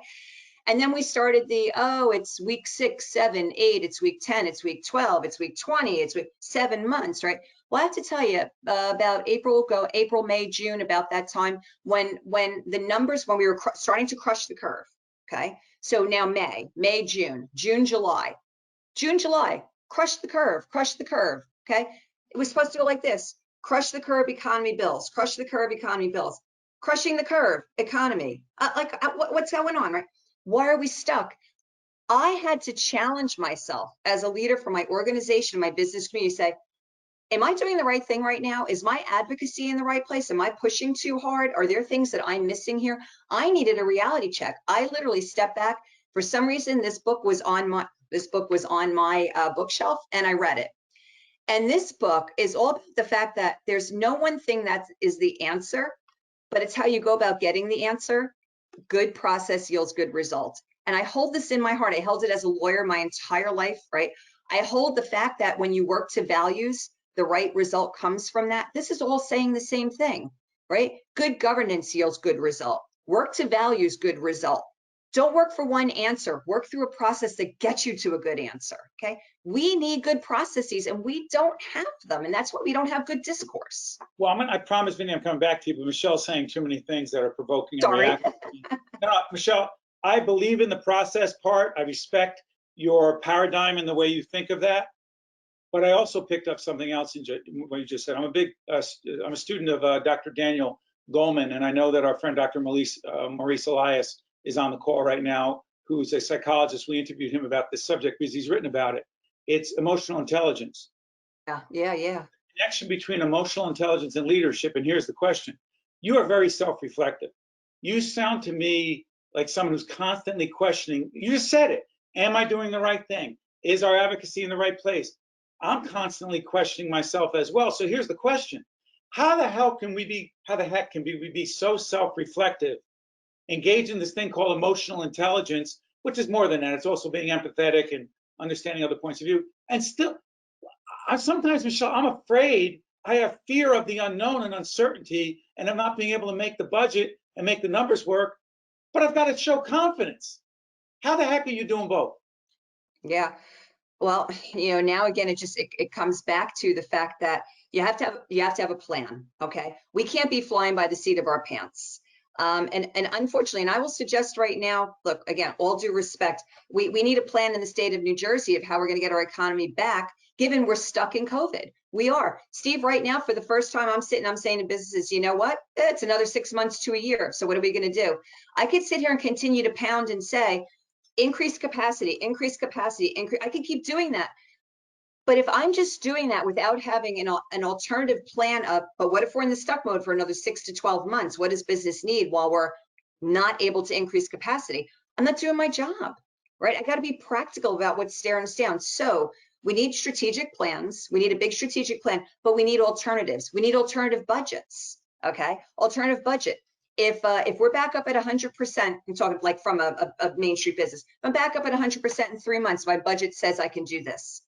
S3: And then we started it's week 6, 7, 8, it's week 10, it's week 12, it's week 20, it's week 7 months, right? Well, I have to tell you about April, May, June, about that time when the numbers, when we were starting to crush the curve, okay? So now May, June, July, crush the curve, okay? It was supposed to go like this: crush the curve, economy bills, crush the curve, economy bills, crushing the curve, economy. What's going on, right? Why are we stuck? I had to challenge myself as a leader for my organization, my business community, say, am I doing the right thing right now? Is my advocacy in the right place? Am I pushing too hard? Are there things that I'm missing here? I needed a reality check. I literally stepped back. For some reason, this book was on my bookshelf, and I read it. And this book is all about the fact that there's no one thing that is the answer, but it's how you go about getting the answer. Good process yields good results. And I hold this in my heart. I held it as a lawyer my entire life, right? I hold the fact that when you work to values, the right result comes from that. This is all saying the same thing, right? Good governance yields good result. Work to values, good result. Don't work for one answer. Work through a process that gets you to a good answer, okay? We need good processes, and we don't have them, and that's why we don't have good discourse.
S2: Well, I promise, Vinny, I'm coming back to you, but Michelle's saying too many things that are provoking a
S3: Sorry.
S2: reaction. No, Michelle, I believe in the process part. I respect your paradigm and the way you think of that. But I also picked up something else in what you just said. I'm a student of Dr. Daniel Goleman, and I know that our friend Dr. Maurice Elias is on the call right now, who's a psychologist. We interviewed him about this subject because he's written about it. It's emotional intelligence.
S3: Yeah.
S2: Connection between emotional intelligence and leadership. And here's the question. You are very self-reflective. You sound to me like someone who's constantly questioning. You just said it. Am I doing the right thing? Is our advocacy in the right place? I'm constantly questioning myself as well. So here's the question. How the heck can we be so self-reflective engage in this thing called emotional intelligence, which is more than that. It's also being empathetic and understanding other points of view. And still, sometimes, Michelle, I'm afraid. I have fear of the unknown and uncertainty, and I'm not being able to make the budget and make the numbers work, but I've got to show confidence. How the heck are you doing both?
S3: Yeah. Well, now again, it comes back to the fact that you have to have a plan. Okay. We can't be flying by the seat of our pants. And unfortunately, and I will suggest right now, look, again, all due respect, we need a plan in the state of New Jersey of how we're going to get our economy back, given we're stuck in COVID. We are. Steve, right now, for the first time, I'm saying to businesses, you know what? It's another 6 months to a year. So what are we going to do? I could sit here and continue to pound and say, increase capacity, increase capacity, I could keep doing that. But if I'm just doing that without having an alternative plan of, but what if we're in the stuck mode for another 6 to 12 months? What does business need while we're not able to increase capacity? I'm not doing my job, right? I got to be practical about what's staring us down. So we need strategic plans. We need a big strategic plan, but we need alternatives. We need alternative budgets, okay? Alternative budget. If we're back up at 100%, I'm talking like from a Main Street business, I'm back up at 100% in 3 months, my budget says I can do this.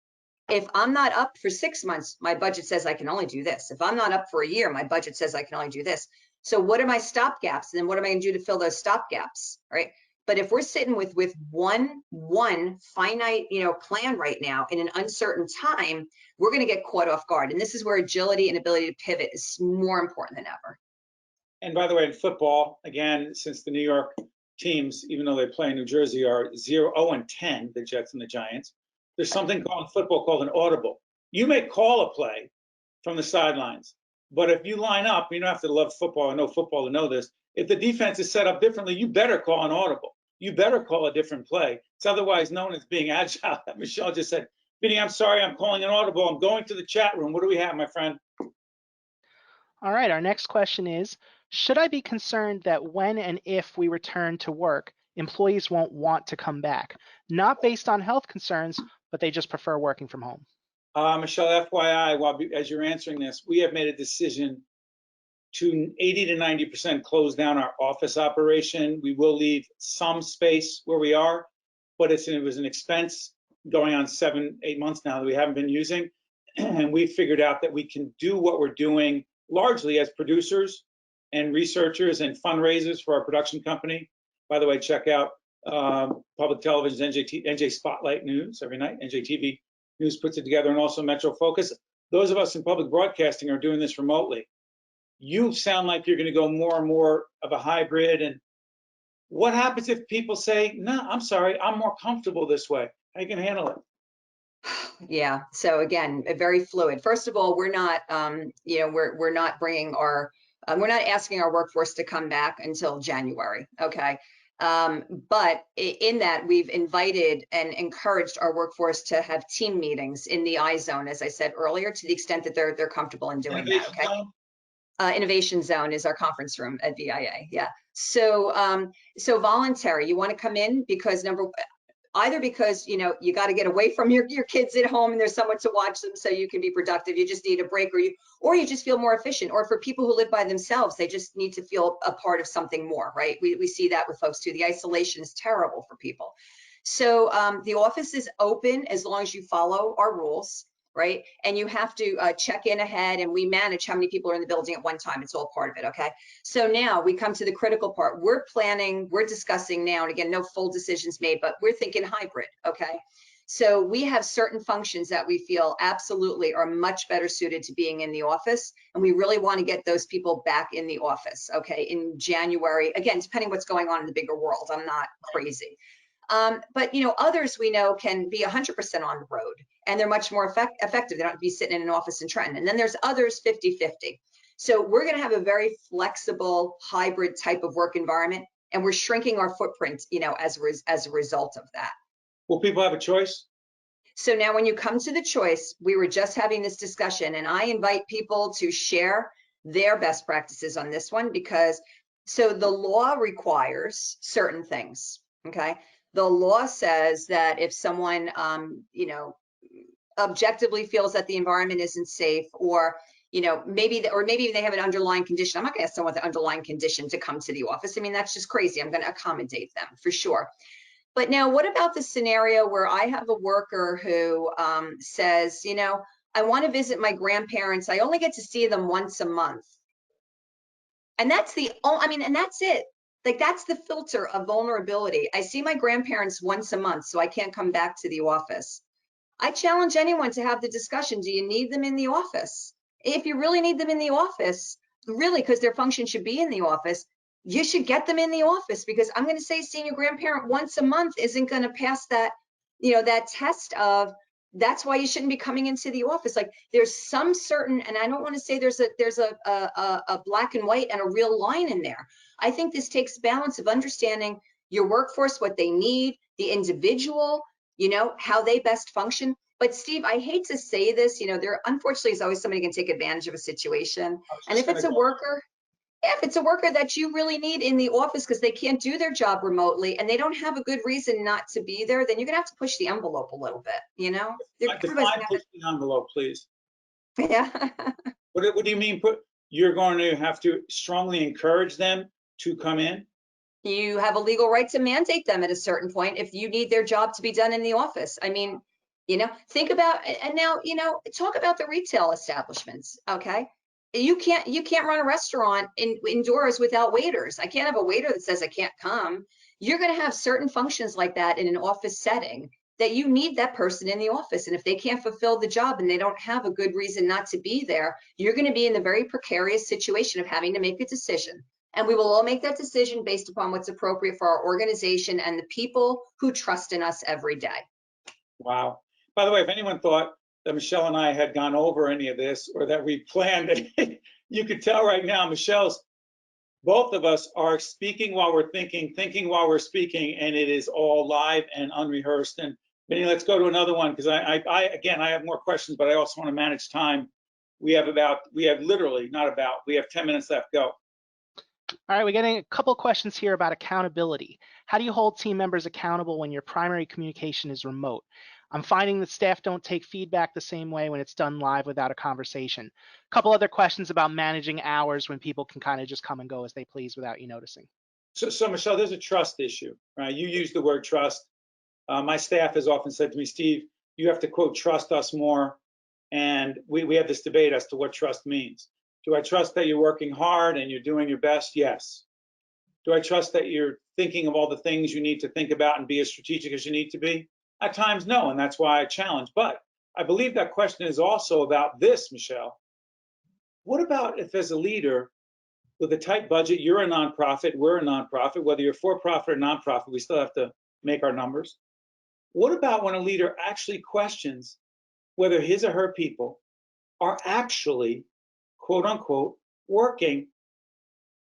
S3: If I'm not up for 6 months, my budget says I can only do this. If I'm not up for a year, my budget says I can only do this. So what are my stop gaps? And then what am I going to do to fill those stop gaps, right? But if we're sitting with one finite, plan right now in an uncertain time, we're going to get caught off guard. And this is where agility and ability to pivot is more important than ever.
S2: And by the way, in football, again, since the New York teams, even though they play in New Jersey, are 0-10, the Jets and the Giants, there's something called in football called an audible. You may call a play from the sidelines, but if you line up, you don't have to love football or know football to know this. If the defense is set up differently, you better call an audible. You better call a different play. It's otherwise known as being agile. Michelle just said, Vinny, I'm sorry, I'm calling an audible. I'm going to the chat room. What do we have, my friend?
S1: All right, our next question is, should I be concerned that when and if we return to work, employees won't want to come back? Not based on health concerns, but they just prefer working from home.
S2: Michelle, FYI, as you're answering this, we have made a decision to 80 to 90% close down our office operation. We will leave some space where we are, but it was an expense going on 7-8 months now that we haven't been using. And we figured out that we can do what we're doing largely as producers and researchers and fundraisers for our production company. By the way, check out public television's NJ Spotlight News every night. NJTV News puts it together, and also Metro Focus. Those of us in public broadcasting are doing this remotely. You sound like you're going to go more and more of a hybrid. And what happens if people say, no, I'm sorry, I'm more comfortable this way? How you can handle it?
S3: Yeah. So again, very fluid. First of all, we're not, we're not bringing we're not asking our workforce to come back until January. Okay. But in that, we've invited and encouraged our workforce to have team meetings in the iZone, as I said earlier, to the extent that they're comfortable in doing that. Okay. Innovation Zone is our conference room at VIA. Yeah. So, so voluntary, you want to come in because either because, you got to get away from your kids at home and there's someone to watch them so you can be productive. You just need a break, or you just feel more efficient. Or for people who live by themselves, they just need to feel a part of something more, right? We see that with folks too. The isolation is terrible for people. So the office is open as long as you follow our rules, right? And you have to check in ahead, and we manage how many people are in the building at one time. It's all part of it, okay? So now we come to the critical part. We're planning, we're discussing now, and again, no full decisions made, but we're thinking hybrid, okay? So we have certain functions that we feel absolutely are much better suited to being in the office, and we really want to get those people back in the office, okay, in January. Again, depending what's going on in the bigger world, I'm not crazy. But others we know can be 100% on the road, and they're much more effective. They don't have to be sitting in an office in Trenton. And then there's others 50-50. So we're going to have a very flexible hybrid type of work environment, and we're shrinking our footprint, as a result of that.
S2: Will people have a choice?
S3: So now when you come to the choice, we were just having this discussion, and I invite people to share their best practices on this one, because so the law requires certain things, okay? The law says that if someone, objectively feels that the environment isn't safe, or maybe, or maybe they have an underlying condition. I'm not gonna ask someone with an underlying condition to come to the office. I mean, that's just crazy. I'm gonna accommodate them for sure. But now what about the scenario where I have a worker who says, I want to visit my grandparents. I only get to see them once a month. And that's and that's it. Like, that's the filter of vulnerability. I see my grandparents once a month, so I can't come back to the office. I challenge anyone to have the discussion. Do you need them in the office? If you really need them in the office, really, because their function should be in the office, you should get them in the office, because I'm going to say seeing your grandparent once a month isn't going to pass that, that test of, that's why you shouldn't be coming into the office. Like, there's some certain, and I don't want to say there's a black and white and a real line in there. I think this takes balance of understanding your workforce, what they need, the individual, how they best function. But Steve, I hate to say this, there unfortunately is always somebody who can take advantage of a situation. And if it's a worker, if it's a worker that you really need in the office because they can't do their job remotely and they don't have a good reason not to be there, then you're gonna have to push the envelope a little bit,
S2: Define push the envelope, please.
S3: Yeah.
S2: What do you mean? You're going to have to strongly encourage them to come in?
S3: You have a legal right to mandate them at a certain point if you need their job to be done in the office. I mean, think about, and now, talk about the retail establishments, okay? You can't run a restaurant indoors without waiters. I can't have a waiter that says I can't come. You're going to have certain functions like that in an office setting that you need that person in the office. And if they can't fulfill the job and they don't have a good reason not to be there, you're going to be in the very precarious situation of having to make a decision. And we will all make that decision based upon what's appropriate for our organization and the people who trust in us every day.
S2: Wow. By the way, if anyone thought that Michele and I had gone over any of this or that we planned it, you could tell right now, both of us are speaking while we're thinking while we're speaking, and it is all live and unrehearsed. And Vinny, let's go to another one, because I have more questions, but I also want to manage time. We have 10 minutes left. Go.
S1: All right, we're getting a couple questions here about accountability. How do you hold team members accountable when your primary communication is remote? I'm finding that staff don't take feedback the same way when it's done live without a conversation. A couple other questions about managing hours when people can kind of just come and go as they please without you noticing.
S2: So Michele, there's a trust issue, right? You use the word trust. My staff has often said to me, Steve, you have to, quote, trust us more. And we have this debate as to what trust means. Do I trust that you're working hard and you're doing your best? Yes. Do I trust that you're thinking of all the things you need to think about and be as strategic as you need to be? At times, no, and that's why I challenge. But I believe that question is also about this, Michele. What about if, as a leader with a tight budget, you're a nonprofit, we're a nonprofit, whether you're for-profit or nonprofit, we still have to make our numbers. What about when a leader actually questions whether his or her people are actually, quote unquote, working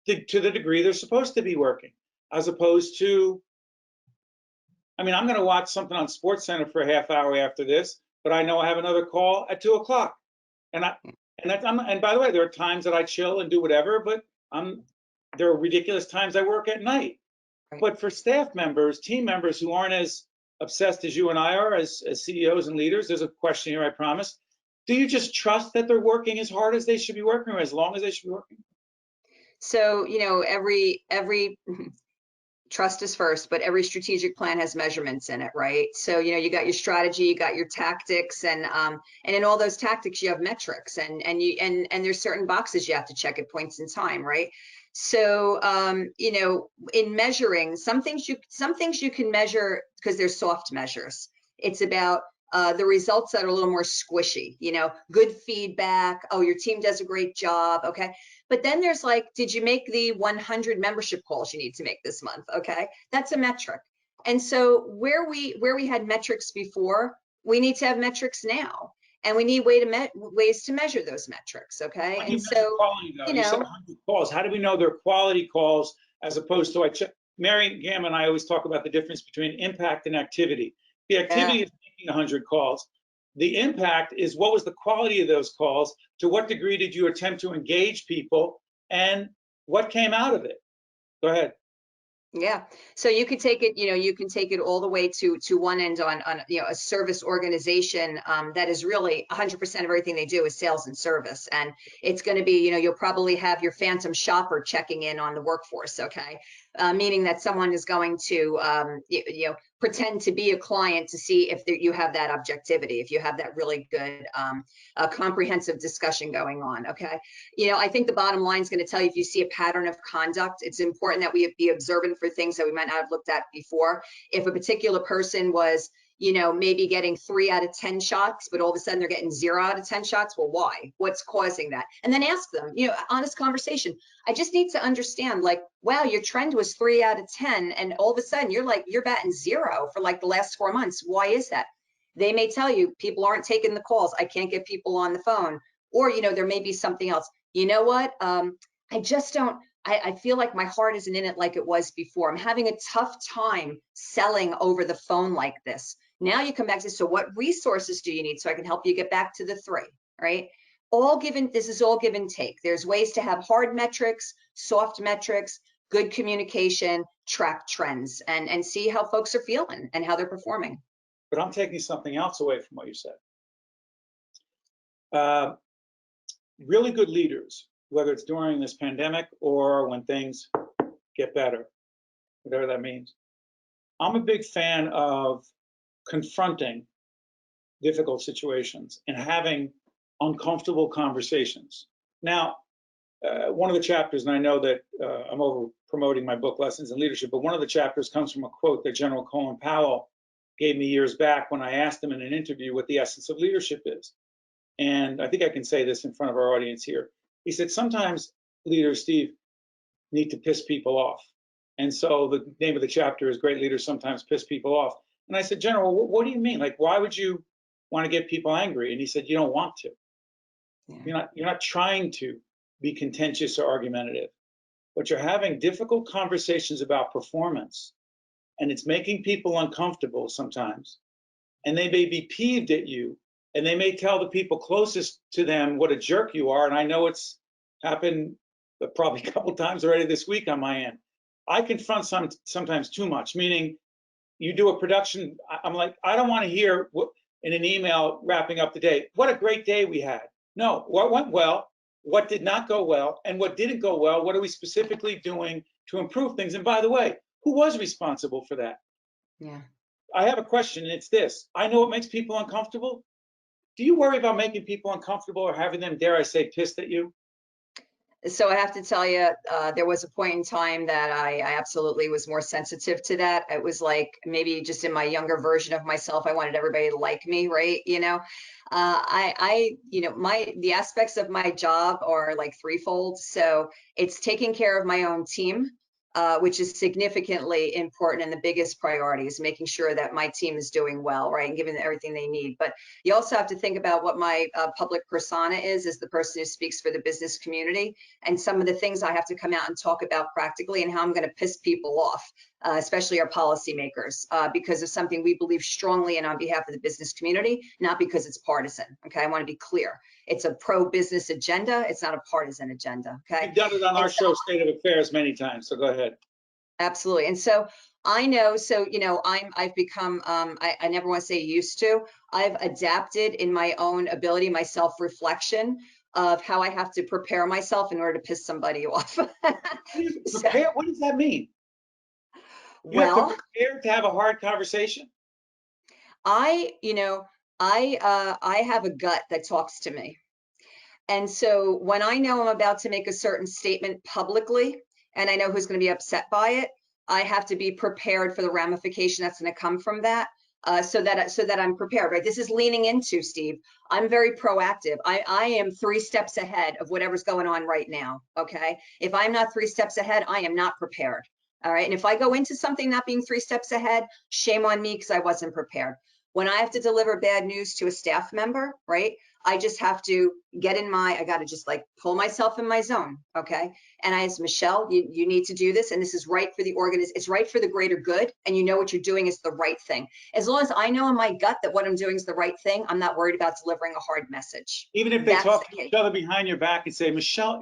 S2: to the degree they're supposed to be working, as opposed to, I'm going to watch something on SportsCenter for a half hour after this, but I know I have another call at 2 o'clock. And by the way, there are times that I chill and do whatever, but there are ridiculous times I work at night. Right. But for staff members, team members who aren't as obsessed as you and I are as CEOs and leaders, there's a question here, I promise. Do you just trust that they're working as hard as they should be working or as long as they should be working?
S3: So, every trust is first, but every strategic plan has measurements in it, right? So, you got your strategy, you got your tactics, and in all those tactics, you have metrics, and there's certain boxes you have to check at points in time, right? So, in measuring, some things you can measure because they're soft measures. It's about the results that are a little more squishy, good feedback. Oh, your team does a great job. Okay. But then there's like, did you make the 100 membership calls you need to make this month? Okay. That's a metric. And so where we had metrics before, we need to have metrics now. And we need ways to measure those metrics, okay? And so,
S2: quality, you said 100 calls. How do we know they're quality calls as opposed to, Mary Gam and I always talk about the difference between impact and activity. The activity is making 100 calls. The impact is what was the quality of those calls, to what degree did you attempt to engage people, and what came out of it? Go ahead.
S3: Yeah. So you could take it, you can take it all the way to one end on a service organization that is really 100% of everything they do is sales and service. And it's going to be, you'll probably have your phantom shopper checking in on the workforce. Okay. Meaning that someone is going to, pretend to be a client to see if you have that objectivity, if you have that really good, comprehensive discussion going on. Okay. I think the bottom line is going to tell you if you see a pattern of conduct, it's important that we be observant for things that we might not have looked at before. If a particular person was, maybe getting 3 out of 10 shots, but all of a sudden they're getting 0 out of 10 shots, well, why? What's causing that? And then ask them, honest conversation. I just need to understand, like, wow, your trend was 3 out of 10, and all of a sudden you're batting 0 for like the last 4 months. Why is that? They may tell you people aren't taking the calls. I can't get people on the phone. Or, there may be something else. You know what? I just don't, I feel like my heart isn't in it like it was before. I'm having a tough time selling over the phone like this. Now you come back to, so what resources do you need so I can help you get back to the 3, right? This is all give and take. There's ways to have hard metrics, soft metrics, good communication, track trends, and see how folks are feeling and how they're performing.
S2: But I'm taking something else away from what you said. Really good leaders, whether it's during this pandemic or when things get better, whatever that means. I'm a big fan of confronting difficult situations and having uncomfortable conversations. Now, one of the chapters, and I know that I'm over promoting my book, Lessons in Leadership, but one of the chapters comes from a quote that General Colin Powell gave me years back when I asked him in an interview what the essence of leadership is. And I think I can say this in front of our audience here. He said, sometimes leaders, Steve, need to piss people off. And so the name of the chapter is Great Leaders Sometimes Piss People Off. And I said, General, what do you mean? Like, why would you want to get people angry? And he said, you don't want to. Yeah. You're not trying to be contentious or argumentative, but you're having difficult conversations about performance. And it's making people uncomfortable sometimes. And they may be peeved at you. And they may tell the people closest to them what a jerk you are. And I know it's happened probably a couple times already this week on my end. I confront sometimes too much, meaning you do a production, I'm like, I don't want to hear in an email wrapping up the day, what a great day we had. No, what went well, what did not go well, and what didn't go well, what are we specifically doing to improve things? And by the way, who was responsible for that?
S3: Yeah.
S2: I have a question, and it's this. I know it makes people uncomfortable. Do you worry about making people uncomfortable or having them, dare I say, pissed at you?
S3: So I have to tell you, there was a point in time that I absolutely was more sensitive to that. It was like maybe just in my younger version of myself, I wanted everybody to like me, right? The aspects of my job are like threefold. So it's taking care of my own team, which is significantly important, and the biggest priority is making sure that my team is doing well, right, and giving them everything they need. But you also have to think about what my public persona is the person who speaks for the business community, and some of the things I have to come out and talk about practically, and how I'm going to piss people off, especially our policymakers, because of something we believe strongly in on behalf of the business community, not because it's partisan. Okay, I want to be clear. It's a pro-business agenda. It's not a partisan agenda. Okay.
S2: You've done it on our show, State of Affairs, many times. So go ahead.
S3: Absolutely. And so I know, I've become, I never want to say used to, I've adapted in my own ability, my self-reflection of how I have to prepare myself in order to piss somebody off.
S2: Prepare? What does that mean? You have to prepare to have a hard conversation?
S3: I have a gut that talks to me. And so when I know I'm about to make a certain statement publicly, and I know who's going to be upset by it, I have to be prepared for the ramification that's going to come from that, so that I'm prepared, right? This is leaning into, Steve. I'm very proactive. I am 3 steps ahead of whatever's going on right now, okay? If I'm not 3 steps ahead, I am not prepared, all right? And if I go into something not being 3 steps ahead, shame on me because I wasn't prepared. When I have to deliver bad news to a staff member, right? I just have to I got to just like pull myself in my zone, okay? And I asked Michelle, you need to do this, and this is right for the organization. It's right for the greater good, and you know what you're doing is the right thing. As long as I know in my gut that what I'm doing is the right thing, I'm not worried about delivering a hard message.
S2: Even if they talk to each other behind your back and say, Michelle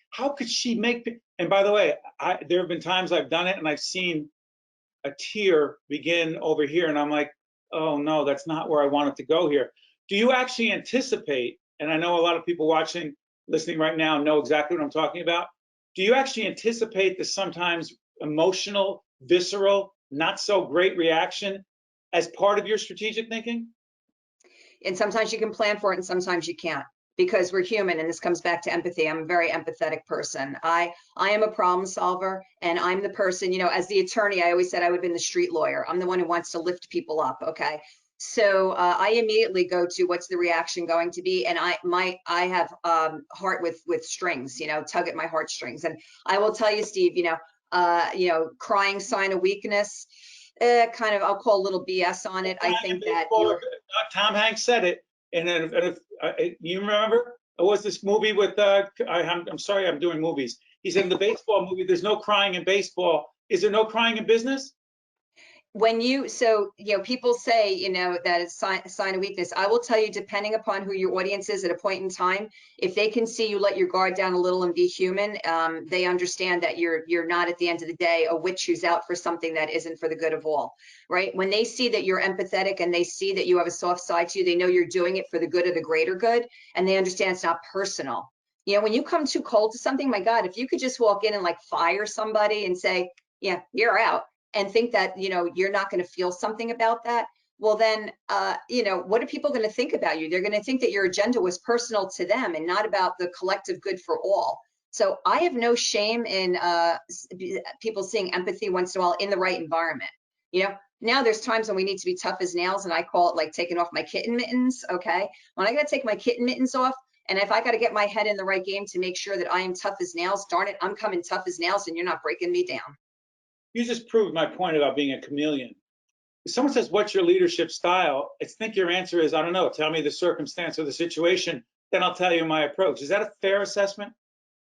S2: how could she make, And by the way, there have been times I've done it and I've seen a tear begin over here, and I'm like, oh no, that's not where I want it to go here. Do you actually anticipate, and I know a lot of people watching, listening right now know exactly what I'm talking about. Do you actually anticipate the sometimes emotional, visceral, not so great reaction as part of your strategic thinking?
S3: And sometimes you can plan for it and sometimes you can't, because we're human, and this comes back to empathy. I'm a very empathetic person. I am a problem solver, and I'm the person, as the attorney, I always said I would have been the street lawyer. I'm the one who wants to lift people up. Okay. So I immediately go to what's the reaction going to be, and I have heart with strings, tug at my heartstrings. And I will tell you, Steve, crying sign of weakness. Kind of, I'll call a little BS on it. I think that
S2: Tom Hanks said it, and if you remember, it was this movie with I'm sorry, I'm doing movies. He said in the baseball movie, "There's no crying in baseball." Is there no crying in business?
S3: People say, that it's a sign of weakness. I will tell you, depending upon who your audience is at a point in time, if they can see you let your guard down a little and be human, they understand that you're not, at the end of the day, a witch who's out for something that isn't for the good of all, right? When they see that you're empathetic and they see that you have a soft side to you, they know you're doing it for the good of the greater good, and they understand it's not personal. When you come too cold to something, my God, if you could just walk in and like fire somebody and say, yeah, you're out, and think that, you're not going to feel something about that, well then, what are people going to think about you? They're going to think that your agenda was personal to them and not about the collective good for all. So I have no shame in people seeing empathy once in a while in the right environment. Now there's times when we need to be tough as nails, and I call it like taking off my kitten mittens. Okay, when I got to take my kitten mittens off, and if I got to get my head in the right game to make sure that I am tough as nails, darn it, I'm coming tough as nails, and you're not breaking me down.
S2: You just proved my point about being a chameleon. If someone says, "What's your leadership style?" I think your answer is, "I don't know. Tell me the circumstance or the situation, then I'll tell you my approach." Is that a fair assessment?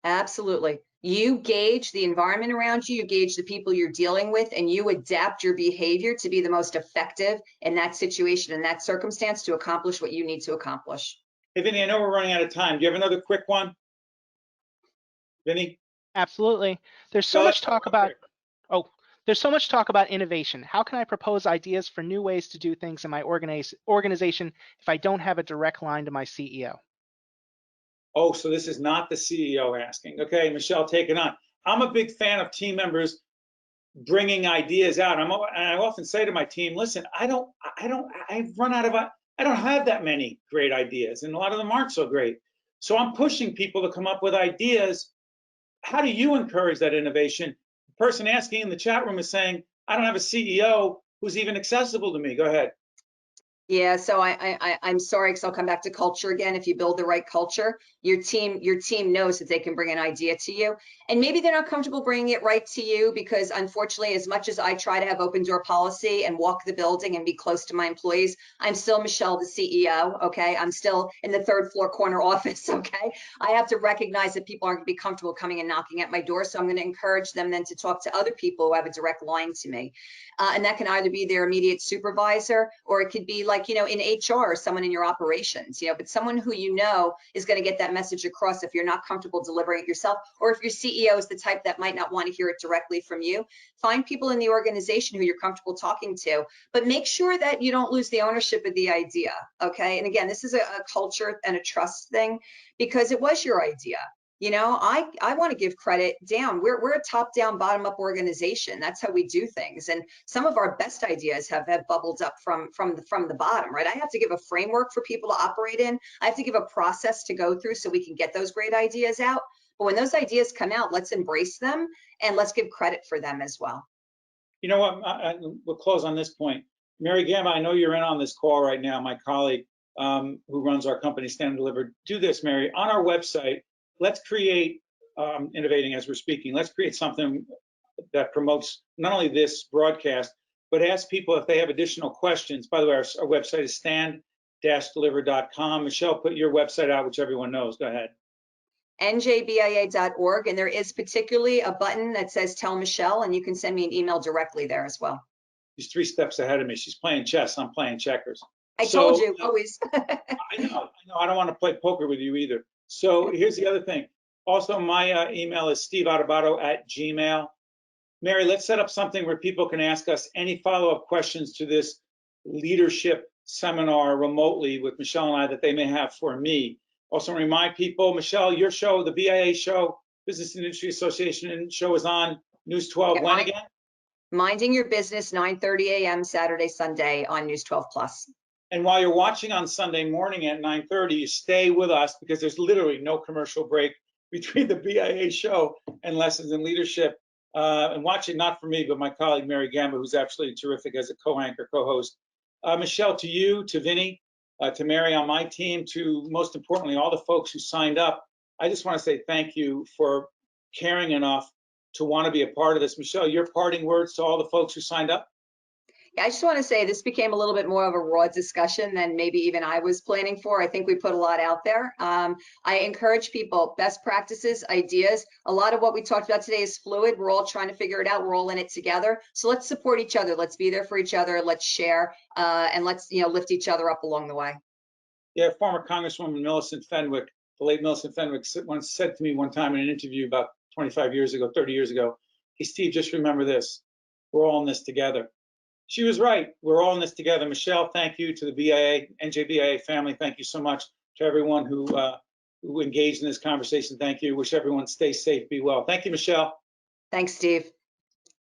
S3: Absolutely. You gauge the environment around you, you gauge the people you're dealing with, and you adapt your behavior to be the most effective in that situation, in that circumstance, to accomplish what you need to accomplish.
S2: Hey, Vinny, I know we're running out of time. Do you have another quick one? Vinny?
S1: Absolutely. There's so much talk about there's so much talk about innovation. How can I propose ideas for new ways to do things in my organization if I don't have a direct line to my CEO?
S2: Oh, so this is not the CEO asking. Okay, Michelle, take it on. I'm a big fan of team members bringing ideas out. And I often say to my team, listen, I've run out of, I don't have that many great ideas, and a lot of them aren't so great. So I'm pushing people to come up with ideas. How do you encourage that innovation? The person asking in the chat room is saying, I don't have a CEO who's even accessible to me. Go ahead.
S3: Yeah, so I'm sorry, because I'll come back to culture again. If you build the right culture, your team knows that they can bring an idea to you, and maybe they're not comfortable bringing it right to you, because unfortunately, as much as I try to have open door policy and walk the building and be close to my employees, I'm still Michelle, the CEO. Okay, I'm still in the third floor corner office. Okay, I have to recognize that people aren't going to be comfortable coming and knocking at my door, so I'm going to encourage them then to talk to other people who have a direct line to me. And that can either be their immediate supervisor, or it could be like, in HR, or someone in your operations, but someone who is going to get that message across if you're not comfortable delivering it yourself, or if your CEO is the type that might not want to hear it directly from you. Find people in the organization who you're comfortable talking to, but make sure that you don't lose the ownership of the idea. Okay. And again, this is a culture and a trust thing, because it was your idea. I want to give credit down. We're a top-down, bottom-up organization. That's how we do things. And some of our best ideas have bubbled up from the bottom, right? I have to give a framework for people to operate in. I have to give a process to go through so we can get those great ideas out. But when those ideas come out, let's embrace them and let's give credit for them as well.
S2: You know what? We'll close on this point. Mary Gamma, I know you're in on this call right now, my colleague who runs our company, Stand Delivered. Do this, Mary. On our website, let's create, innovating as we're speaking, let's create something that promotes not only this broadcast, but ask people if they have additional questions. By the way, our website is stand-deliver.com. Michelle, put your website out, which everyone knows. Go ahead.
S3: njbia.org, and there is particularly a button that says Tell Michelle, and you can send me an email directly there as well.
S2: She's 3 steps ahead of me. She's playing chess. I'm playing checkers.
S3: I told you, always.
S2: I know. I don't want to play poker with you either. So here's the other thing. Also, my email is steveadubato@gmail. Mary, let's set up something where people can ask us any follow-up questions to this leadership seminar remotely with Michele and I that they may have for me. Also remind people, Michele, your show, the BIA show, Business and Industry Association show, is on News 12 when again?
S3: Minding Your Business, 9:30 a.m. Saturday, Sunday on News 12 Plus.
S2: And while you're watching on Sunday morning at 9:30, you stay with us because there's literally no commercial break between the BIA show and Lessons in Leadership. And watching, not for me, but my colleague Mary Gamba, who's absolutely terrific as a co-anchor, co-host. Michele, to you, to Vinny, to Mary on my team, to most importantly, all the folks who signed up, I just want to say thank you for caring enough to want to be a part of this. Michele, your parting words to all the folks who signed up?
S3: I just want to say this became a little bit more of a raw discussion than maybe even I was planning for. I think we put a lot out there. I encourage people, best practices, ideas. A lot of what we talked about today is fluid. We're all trying to figure it out. We're all in it together. So let's support each other. Let's be there for each other. Let's share and let's lift each other up along the way.
S2: Yeah, former Congresswoman Millicent Fenwick, the late Millicent Fenwick, once said to me one time in an interview about 25 years ago, 30 years ago, hey, Steve, just remember this. We're all in this together. She was right. We're all in this together. Michele, thank you. To the BIA, NJBIA family, thank you so much. To everyone who engaged in this conversation, thank you. Wish everyone stay safe, be well. Thank you, Michele.
S3: Thanks, Steve.